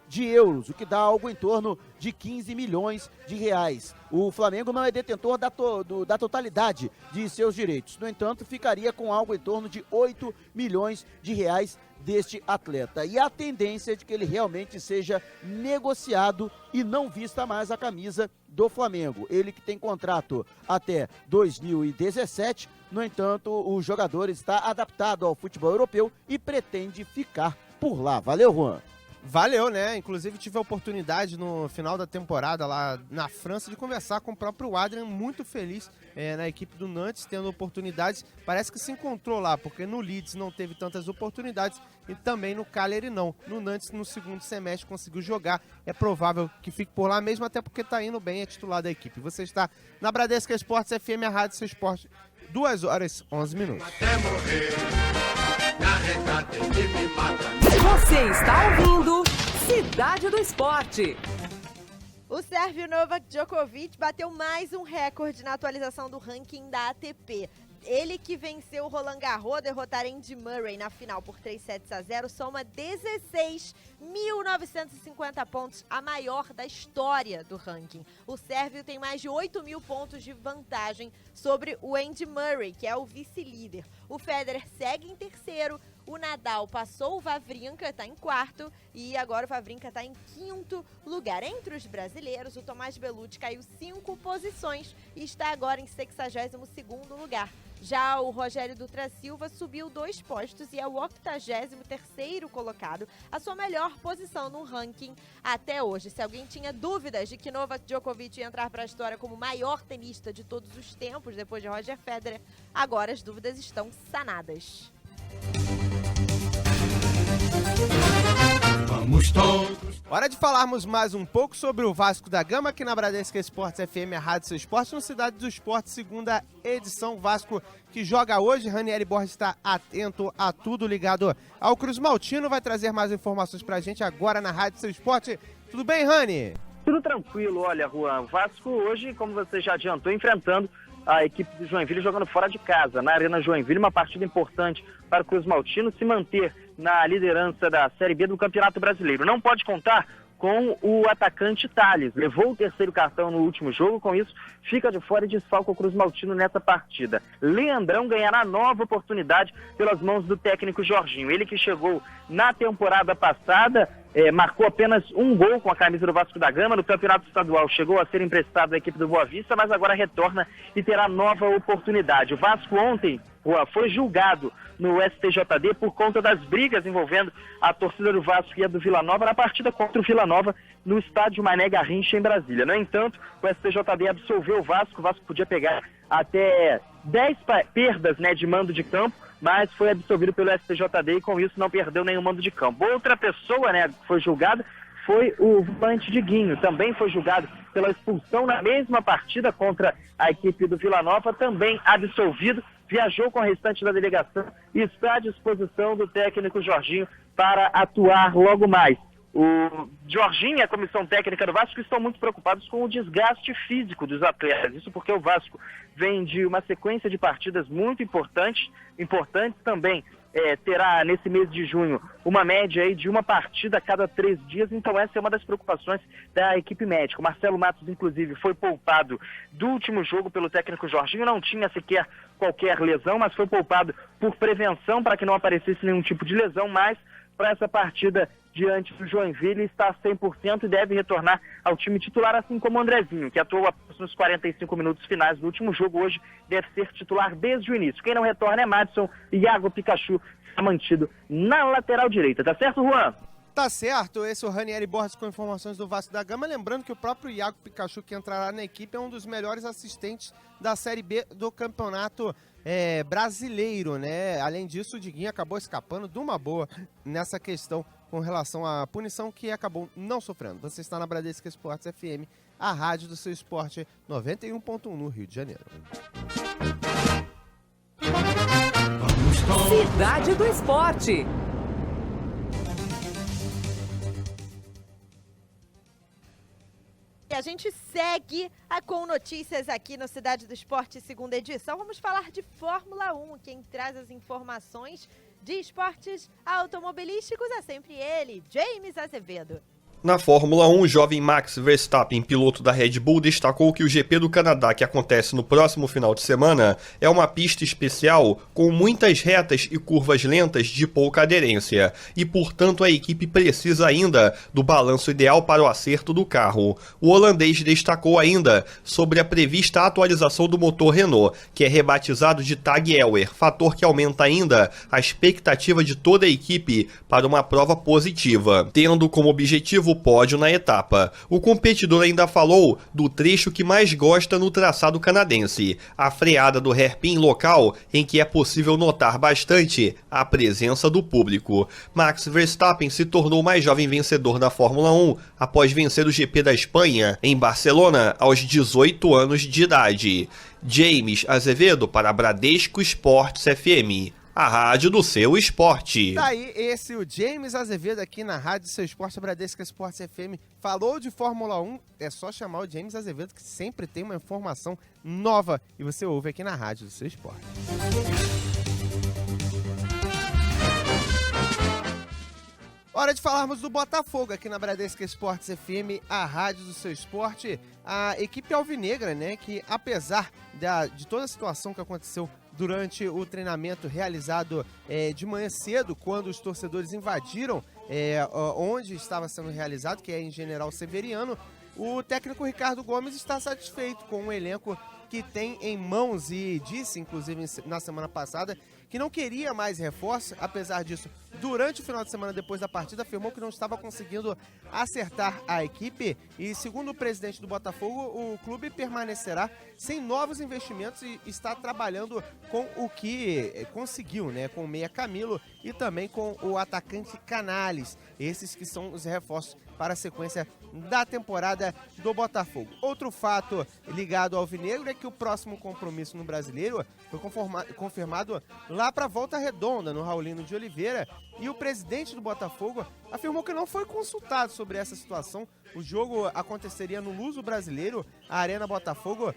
de euros, o que dá algo em torno de 15 milhões de reais. O Flamengo não é detentor da totalidade de seus direitos, no entanto, ficaria com algo em torno de 8 milhões de reais deste atleta. E a tendência é de que ele realmente seja negociado e não vista mais a camisa do Flamengo. Ele que tem contrato até 2017, no entanto, o jogador está adaptado ao futebol europeu e pretende ficar por lá. Valeu, Juan!
Valeu, né? Inclusive tive a oportunidade no final da temporada lá na França de conversar com o próprio Adrian, muito feliz na equipe do Nantes, tendo oportunidades. Parece que se encontrou lá, porque no Leeds não teve tantas oportunidades e também no Cagliari não. No Nantes, no segundo semestre, conseguiu jogar. É provável que fique por lá mesmo, até porque tá indo bem, é titular da equipe. Você está na Bradesco Esportes FM, a rádio do seu esporte, 2h11.
Você está ouvindo Cidade do Esporte.
O sérvio Novak Djokovic bateu mais um recorde na atualização do ranking da ATP. Ele que venceu o Roland Garros, derrotar Andy Murray na final por 3-0, soma 16.950 pontos, a maior da história do ranking. O sérvio tem mais de 8.000 pontos de vantagem sobre o Andy Murray, que é o vice-líder. O Federer segue em terceiro, O Nadal passou o Wawrinka, está em quarto, e agora o Wawrinka está em quinto lugar. Entre os brasileiros, o Tomás Bellucci caiu 5 posições e está agora em 62º lugar. Já o Rogério Dutra Silva subiu 2 postos e é o 83º colocado, a sua melhor posição no ranking até hoje. Se alguém tinha dúvidas de que Novak Djokovic ia entrar para a história como o maior tenista de todos os tempos, depois de Roger Federer, agora as dúvidas estão sanadas.
Vamos todos. Hora de falarmos mais um pouco sobre o Vasco da Gama aqui na Bradesco Esportes FM, a Rádio Seu Esporte, no Cidade do Esporte, segunda edição. Vasco que joga hoje. Ranieri Borges está atento a tudo, ligado ao Cruz Maltino. Vai trazer mais informações pra gente agora na Rádio Seu Esporte. Tudo bem, Rani?
Tudo tranquilo. Olha, Juan, o Vasco hoje, como você já adiantou, enfrentando a equipe do Joinville jogando fora de casa, na Arena Joinville, uma partida importante para o Cruz Maltino se manter na liderança da Série B do Campeonato Brasileiro. Não pode contar com o atacante Thales. Levou o 3º cartão no último jogo, com isso fica de fora e desfalca o Cruz Maltino nessa partida. Leandrão ganhará nova oportunidade pelas mãos do técnico Jorginho. Ele que chegou na temporada passada, marcou apenas um gol com a camisa do Vasco da Gama. No Campeonato Estadual chegou a ser emprestado à equipe do Boa Vista, mas agora retorna e terá nova oportunidade. O Vasco ontem foi julgado no STJD por conta das brigas envolvendo a torcida do Vasco e a do Vila Nova na partida contra o Vila Nova no estádio Mané Garrincha, em Brasília. No entanto, o STJD absolveu o Vasco podia pegar até 10 perdas, né, de mando de campo, mas foi absolvido pelo STJD e com isso não perdeu nenhum mando de campo. Outra pessoa, né, que foi julgada foi o volante Diguinho, também foi julgado pela expulsão na mesma partida contra a equipe do Vila Nova, também absolvido, viajou com o restante da delegação e está à disposição do técnico Jorginho para atuar logo mais. O Jorginho e a comissão técnica do Vasco estão muito preocupados com o desgaste físico dos atletas. Isso porque o Vasco vem de uma sequência de partidas muito importantes também. Terá nesse mês de junho uma média aí de uma partida a cada 3 dias, então essa é uma das preocupações da equipe médica. O Marcelo Matos, inclusive, foi poupado do último jogo pelo técnico Jorginho, não tinha sequer qualquer lesão, mas foi poupado por prevenção para que não aparecesse nenhum tipo de lesão, mas para essa partida diante do Joinville está 100% e deve retornar ao time titular, assim como o Andrezinho, que atuou nos 45 minutos finais do último jogo. Hoje deve ser titular desde o início. Quem não retorna é Madison e Iago Pikachu, está mantido na lateral direita. Tá certo, Juan?
Tá certo, esse é o Ranieri Borges com informações do Vasco da Gama. Lembrando que o próprio Iago Pikachu, que entrará na equipe, é um dos melhores assistentes da Série B do Campeonato Brasileiro, né? Além disso, o Diguinho acabou escapando de uma boa nessa questão com relação à punição, que acabou não sofrendo. Você está na Bradesco Esportes FM, a rádio do seu esporte, 91.1 no Rio de Janeiro.
Cidade do Esporte.
E a gente segue com notícias aqui no Cidade do Esporte, segunda edição. Vamos falar de Fórmula 1. Quem traz as informações de esportes automobilísticos é sempre ele, James Azevedo.
Na Fórmula 1, o jovem Max Verstappen, piloto da Red Bull, destacou que o GP do Canadá, que acontece no próximo final de semana, é uma pista especial com muitas retas e curvas lentas de pouca aderência e, portanto, a equipe precisa ainda do balanço ideal para o acerto do carro. O holandês destacou ainda sobre a prevista atualização do motor Renault, que é rebatizado de Tag Heuer, fator que aumenta ainda a expectativa de toda a equipe para uma prova positiva, tendo como objetivo o pódio na etapa. O competidor ainda falou do trecho que mais gosta no traçado canadense, a freada do hairpin local, em que é possível notar bastante a presença do público. Max Verstappen se tornou o mais jovem vencedor da Fórmula 1 após vencer o GP da Espanha em Barcelona aos 18 anos de idade. James Azevedo para Bradesco Esportes FM, a rádio do seu esporte.
Tá aí, esse o James Azevedo aqui na rádio do seu esporte, Bradesco Esportes FM. Falou de Fórmula 1, é só chamar o James Azevedo, que sempre tem uma informação nova e você ouve aqui na rádio do seu esporte. Hora de falarmos do Botafogo aqui na Bradesco Esportes FM, a rádio do seu esporte. A equipe alvinegra, né, que apesar de toda a situação que aconteceu durante o treinamento realizado de manhã cedo, quando os torcedores invadiram onde estava sendo realizado, que é em General Severiano, o técnico Ricardo Gomes está satisfeito com o elenco que tem em mãos e disse, inclusive, na semana passada, que não queria mais reforço. Apesar disso, durante o final de semana, depois da partida, afirmou que não estava conseguindo acertar a equipe e, segundo o presidente do Botafogo, o clube permanecerá sem novos investimentos e está trabalhando com o que conseguiu, né? Com o meia Camilo e também com o atacante Canales, esses que são os reforços para a sequência da temporada do Botafogo. Outro fato ligado ao alvinegro é que o próximo compromisso no Brasileiro foi confirmado lá para Volta Redonda, no Raulino de Oliveira, e o presidente do Botafogo afirmou que não foi consultado sobre essa situação. O jogo aconteceria no Luso Brasileiro, a Arena Botafogo,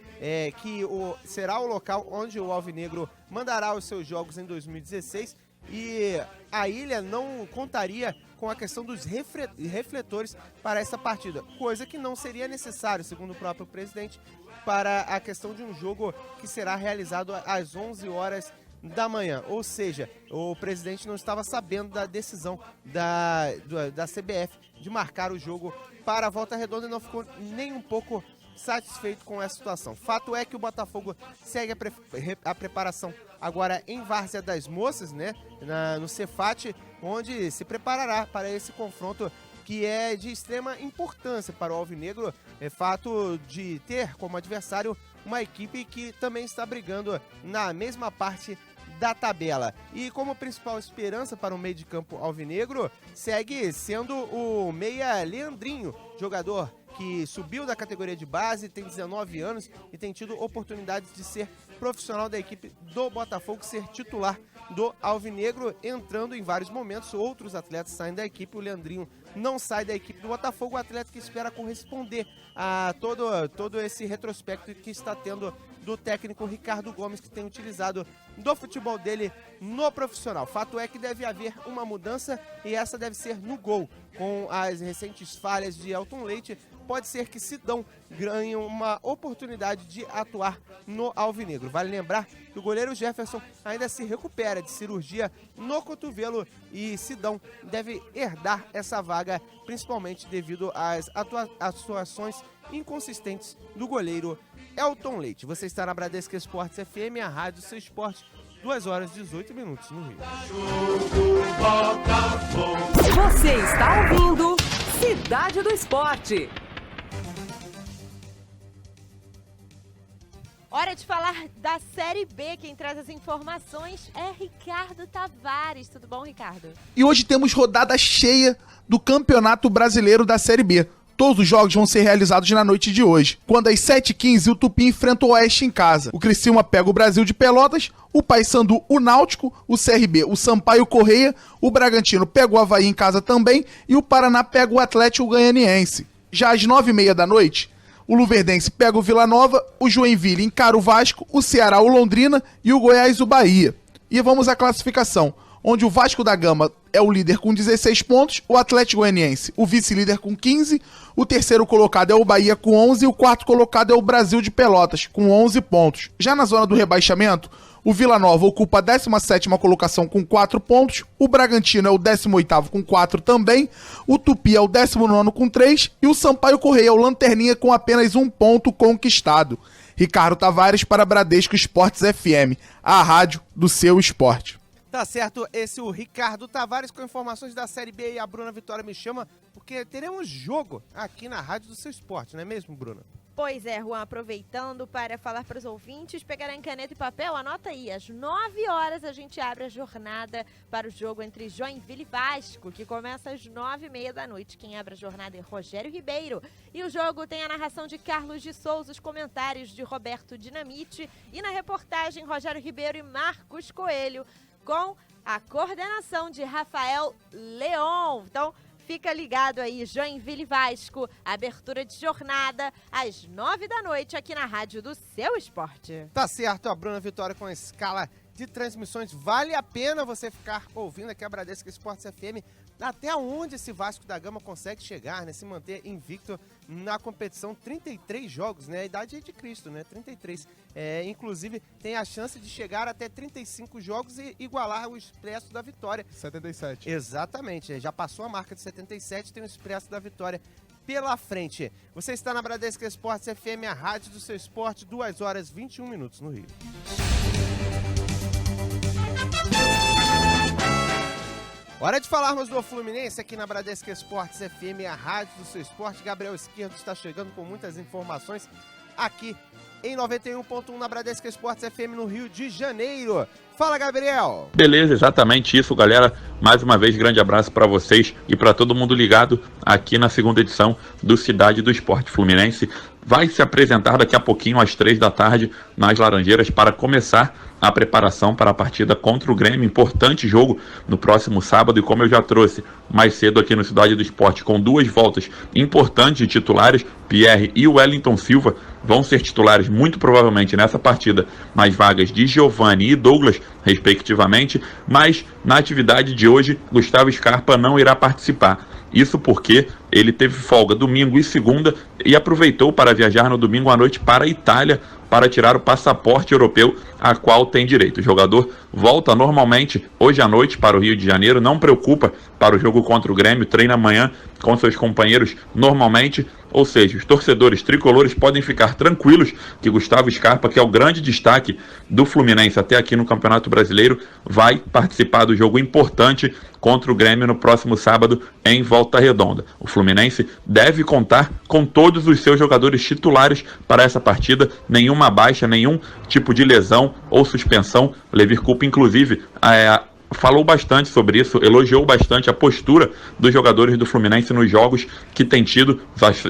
que será o local onde o alvinegro mandará os seus jogos em 2016, e a ilha não contaria com a questão dos refletores para essa partida, coisa que não seria necessário, segundo o próprio presidente, para a questão de um jogo que será realizado às 11 horas da manhã. Ou seja, o presidente não estava sabendo da decisão da CBF de marcar o jogo para a Volta Redonda e não ficou nem um pouco satisfeito com essa situação. Fato é que o Botafogo segue a preparação agora em Várzea das Moças, né, no Cefate, onde se preparará para esse confronto que é de extrema importância para o alvinegro. É fato de ter como adversário uma equipe que também está brigando na mesma parte da tabela. E como principal esperança para o meio de campo alvinegro, segue sendo o meia Leandrinho, jogador que subiu da categoria de base, tem 19 anos e tem tido oportunidades de ser profissional da equipe do Botafogo, ser titular do alvinegro, entrando em vários momentos. Outros atletas saem da equipe, o Leandrinho não sai da equipe do Botafogo, o atleta que espera corresponder a todo esse retrospecto que está tendo do técnico Ricardo Gomes, que tem utilizado do futebol dele no profissional. Fato é que deve haver uma mudança e essa deve ser no gol. Com as recentes falhas de Elton Leite, pode ser que Sidão ganhe uma oportunidade de atuar no alvinegro. Vale lembrar que o goleiro Jefferson ainda se recupera de cirurgia no cotovelo e Sidão deve herdar essa vaga, principalmente devido às atuações inconsistentes do goleiro Elton Leite. Você está na Bradesco Esportes FM, a rádio do seu esporte, 2 horas e 18 minutos no Rio.
Você está ouvindo Cidade do Esporte.
Hora de falar da Série B. Quem traz as informações é Ricardo Tavares. Tudo bom, Ricardo?
E hoje temos rodada cheia do Campeonato Brasileiro da Série B. Todos os jogos vão ser realizados na noite de hoje, quando às 7h15 o Tupi enfrenta o Oeste em casa. O Criciúma pega o Brasil de Pelotas, o Paysandu o Náutico, o CRB o Sampaio Correia, o Bragantino pega o Avaí em casa também e o Paraná pega o Atlético Goianiense. Já às 9h30 da noite, o Luverdense pega o Vila Nova, o Joinville encara o Vasco, o Ceará o Londrina e o Goiás o Bahia. E vamos à classificação, onde o Vasco da Gama é o líder com 16 pontos, o Atlético Goianiense o vice-líder com 15, o terceiro colocado é o Bahia com 11 e o quarto colocado é o Brasil de Pelotas com 11 pontos. Já na zona do rebaixamento, o Vila Nova ocupa a 17ª colocação com 4 pontos, o Bragantino é o 18º com 4 também, o Tupi é o 19º com 3 e o Sampaio Correia é o lanterninha com apenas 1 ponto conquistado. Ricardo Tavares para Bradesco Esportes FM, a rádio do seu esporte.
Tá certo, esse é o Ricardo Tavares com informações da Série B e a Bruna Vitória me chama, porque teremos jogo aqui na Rádio do Seu Esporte, não é mesmo, Bruna?
Pois é, Juan, aproveitando para falar para os ouvintes, pegarem caneta e papel, anota aí, às 9 horas a gente abre a jornada para o jogo entre Joinville e Vasco, que começa às 9h30 da noite. Quem abre a jornada é Rogério Ribeiro. E o jogo tem a narração de Carlos de Souza, os comentários de Roberto Dinamite e na reportagem Rogério Ribeiro e Marcos Coelho, com a coordenação de Rafael Leon. Então, fica ligado aí, Joinville Vasco, abertura de jornada às 9 da noite aqui na Rádio do Seu Esporte.
Tá certo, a Bruna Vitória com a escala de transmissões. Vale a pena você ficar ouvindo aqui a Bradesco Esportes FM, até onde esse Vasco da Gama consegue chegar, né? Se manter invicto na competição. 33 jogos, né? A idade de Cristo, né? 33. Inclusive, tem a chance de chegar até 35 jogos e igualar o Expresso da Vitória.
77.
Exatamente. Já passou a marca de 77, tem o Expresso da Vitória pela frente. Você está na Bradesco Esportes FM, a rádio do seu esporte, 2 horas 21 minutos no Rio. Hora de falarmos do Fluminense aqui na Bradesco Esportes FM, a rádio do seu esporte. Gabriel Esquerdo está chegando com muitas informações aqui em 91.1 na Bradesco Esportes FM no Rio de Janeiro. Fala, Gabriel!
Beleza, exatamente isso, galera. Mais uma vez, grande abraço para vocês e para todo mundo ligado aqui na segunda edição do Cidade do Esporte. Fluminense vai se apresentar daqui a pouquinho às 3 da tarde nas Laranjeiras para começar a preparação para a partida contra o Grêmio. Importante jogo no próximo sábado, e como eu já trouxe mais cedo aqui no Cidade do Esporte, com 2 voltas importantes de titulares, Pierre e Wellington Silva vão ser titulares muito provavelmente nessa partida, nas vagas de Giovani e Douglas, respectivamente, mas na atividade de hoje, Gustavo Scarpa não irá participar. Isso porque ele teve folga domingo e segunda e aproveitou para viajar no domingo à noite para a Itália para tirar o passaporte europeu a qual tem direito. O jogador volta normalmente hoje à noite para o Rio de Janeiro, não preocupa para o jogo contra o Grêmio, treina amanhã com seus companheiros normalmente, ou seja, os torcedores tricolores podem ficar tranquilos que Gustavo Scarpa, que é o grande destaque do Fluminense até aqui no Campeonato Brasileiro, vai participar do jogo importante contra o Grêmio no próximo sábado em Volta Redonda. O Fluminense deve contar com todos os seus jogadores titulares para essa partida, nenhuma baixa, nenhum tipo de lesão ou suspensão. Levir Coupe, inclusive, falou bastante sobre isso, elogiou bastante a postura dos jogadores do Fluminense nos jogos que tem tido.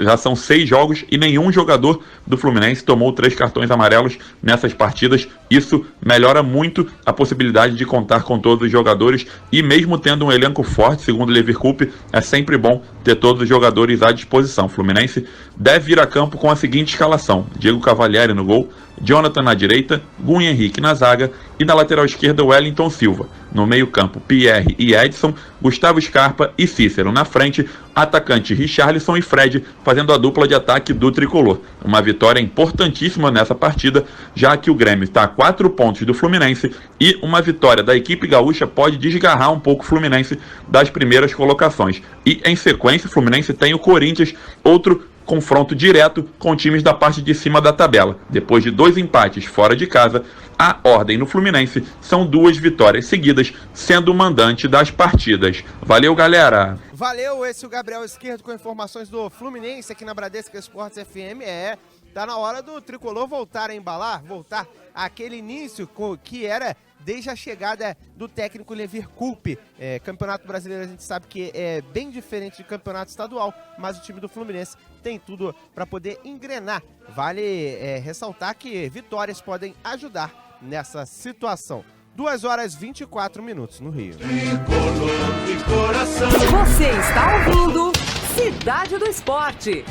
Já são 6 jogos e nenhum jogador do Fluminense tomou 3 cartões amarelos nessas partidas. Isso melhora muito a possibilidade de contar com todos os jogadores, e mesmo tendo um elenco forte, segundo Levir Coupe, é sempre bom ter todos os jogadores à disposição. O Fluminense deve ir a campo com a seguinte escalação: Diego Cavalieri no gol, Jonathan na direita, Gunha Henrique na zaga e na lateral esquerda Wellington Silva. No meio-campo, Pierre e Edson, Gustavo Scarpa e Cícero. Na frente, atacante Richarlison e Fred, fazendo a dupla de ataque do tricolor. Uma vitória importantíssima nessa partida, já que o Grêmio está a 4 pontos do Fluminense, e uma vitória da equipe gaúcha pode desgarrar um pouco o Fluminense das primeiras colocações. E em sequência, o Fluminense tem o Corinthians, outro confronto direto com times da parte de cima da tabela. Depois de 2 empates fora de casa, a ordem no Fluminense são 2 vitórias seguidas, sendo o mandante das partidas. Valeu, galera!
Valeu, esse é o Gabriel Esquerdo com informações do Fluminense aqui na Bradesco Esportes FM. Tá na hora do tricolor voltar a embalar, voltar àquele início que era desde a chegada do técnico Levir Coupe. Campeonato Brasileiro a gente sabe que é bem diferente de campeonato estadual, mas o time do Fluminense tem tudo para poder engrenar. Vale ressaltar que vitórias podem ajudar nessa situação. 2 horas 24 minutos no Rio.
Você está ouvindo Cidade do Esporte.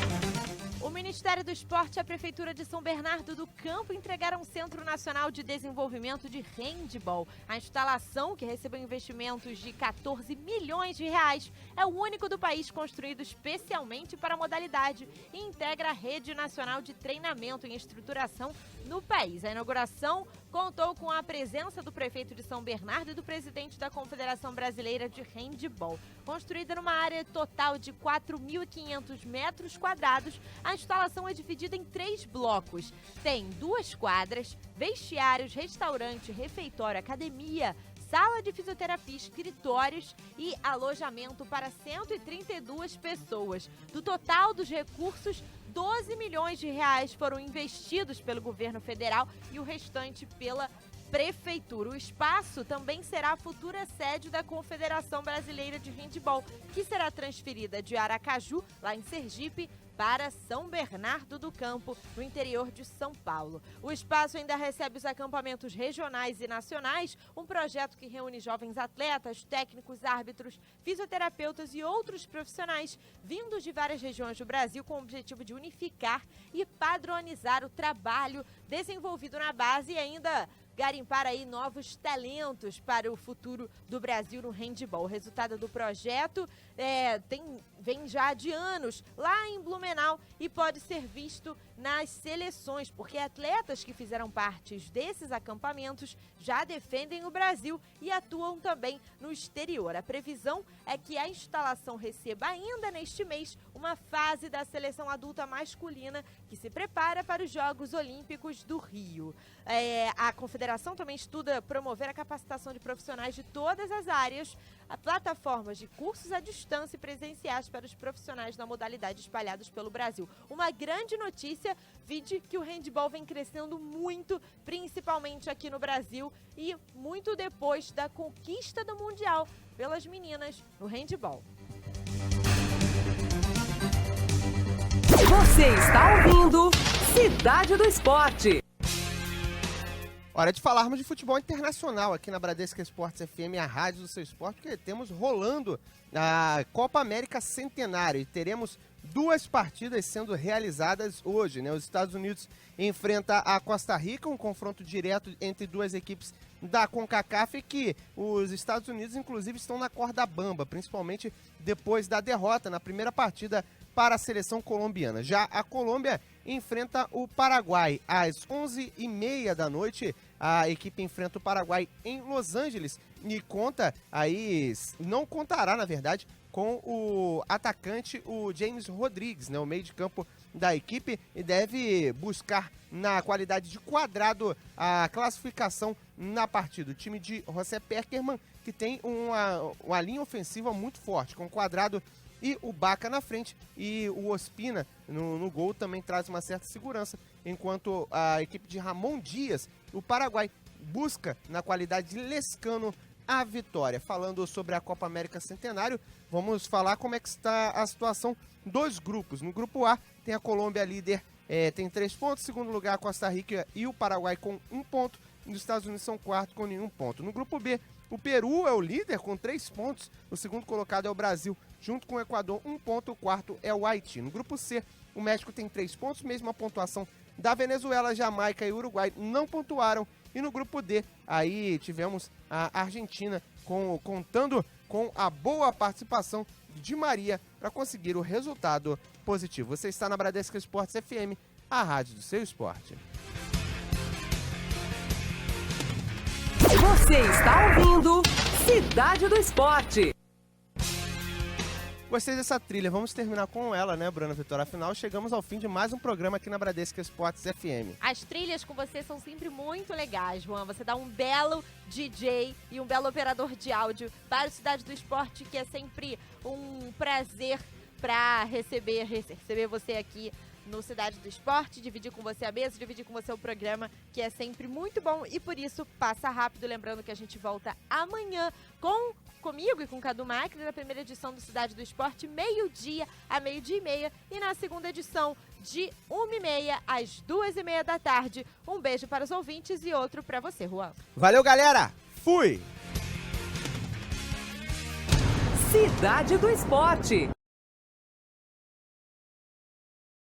O Ministério do Esporte e a Prefeitura de São Bernardo do Campo entregaram um Centro Nacional de Desenvolvimento de Handebol. A instalação, que recebeu investimentos de 14 milhões de reais, é o único do país construído especialmente para a modalidade e integra a Rede Nacional de Treinamento em Estruturação no país. A inauguração contou com a presença do prefeito de São Bernardo e do presidente da Confederação Brasileira de Handebol. Construída numa área total de 4.500 metros quadrados, a instalação é dividida em 3 blocos. Tem 2 quadras, vestiários, restaurante, refeitório, academia, sala de fisioterapia, escritórios e alojamento para 132 pessoas. Do total dos recursos, 12 milhões de reais foram investidos pelo governo federal e o restante pela Prefeitura. O espaço também será a futura sede da Confederação Brasileira de Handebol, que será transferida de Aracaju, lá em Sergipe, para São Bernardo do Campo, no interior de São Paulo. O espaço ainda recebe os acampamentos regionais e nacionais, um projeto que reúne jovens atletas, técnicos, árbitros, fisioterapeutas e outros profissionais vindos de várias regiões do Brasil, com o objetivo de unificar e padronizar o trabalho desenvolvido na base e ainda garimpar aí novos talentos para o futuro do Brasil no handebol. O resultado do projeto vem já de anos lá em Blumenau e pode ser visto nas seleções, porque atletas que fizeram parte desses acampamentos já defendem o Brasil e atuam também no exterior. A previsão é que a instalação receba ainda neste mês uma fase da seleção adulta masculina que se prepara para os Jogos Olímpicos do Rio. A Confederação também estuda promover a capacitação de profissionais de todas as áreas, plataformas de cursos à distância e presenciais para os profissionais da modalidade espalhados pelo Brasil. Uma grande notícia, vide que o handebol vem crescendo muito, principalmente aqui no Brasil e muito depois da conquista do Mundial pelas meninas no handebol.
Você está ouvindo Cidade do Esporte.
Hora de falarmos de futebol internacional aqui na Bradesco Esportes FM, a rádio do seu esporte, porque temos rolando a Copa América Centenário e teremos 2 partidas sendo realizadas hoje, né? Os Estados Unidos enfrenta a Costa Rica, um confronto direto entre 2 equipes da CONCACAF, que os Estados Unidos inclusive estão na corda bamba, principalmente depois da derrota na primeira partida para a seleção colombiana. Já a Colômbia enfrenta o Paraguai às 11h30 da noite. A equipe enfrenta o Paraguai em Los Angeles e não contará, na verdade, com o atacante, o James Rodrigues, né, o meio de campo da equipe, e deve buscar na qualidade de quadrado a classificação na partida. O time de José Peckerman, que tem uma linha ofensiva muito forte, com Quadrado e o Baca na frente, e o Ospina no gol também traz uma certa segurança, enquanto a equipe de Ramon Dias, o Paraguai, busca na qualidade de Lescano a vitória. Falando sobre a Copa América Centenário, vamos falar como é que está a situação dos grupos. No grupo A tem a Colômbia líder, tem 3 pontos, segundo lugar a Costa Rica e o Paraguai com 1 ponto, e os Estados Unidos são quarto com nenhum ponto. No grupo B, o Peru é o líder com 3 pontos, o segundo colocado é o Brasil, junto com o Equador, 1 ponto, o quarto é o Haiti. No grupo C, o México tem 3 pontos, mesma pontuação da Venezuela, Jamaica e Uruguai não pontuaram. E no grupo D, aí tivemos a Argentina contando com a boa participação de Di Maria para conseguir o resultado positivo. Você está na Bradesco Esportes FM, a rádio do seu esporte.
Você está ouvindo Cidade do Esporte.
Gostei dessa trilha, vamos terminar com ela, né, Bruna Vitória? Afinal, chegamos ao fim de mais um programa aqui na Bradesco Esportes FM.
As trilhas com você são sempre muito legais, Juan. Você dá um belo DJ e um belo operador de áudio para o Cidade do Esporte, que é sempre um prazer para receber você aqui no Cidade do Esporte, dividir com você a mesa, dividir com você o programa, que é sempre muito bom e por isso passa rápido. Lembrando que a gente volta amanhã comigo e com o Cadu Macri na primeira edição do Cidade do Esporte, meio-dia a meio-dia e meia, e na segunda edição de 1h30 às 2h30 da tarde. Um beijo para os ouvintes e outro para você, Juan.
Valeu, galera! Fui!
Cidade do Esporte.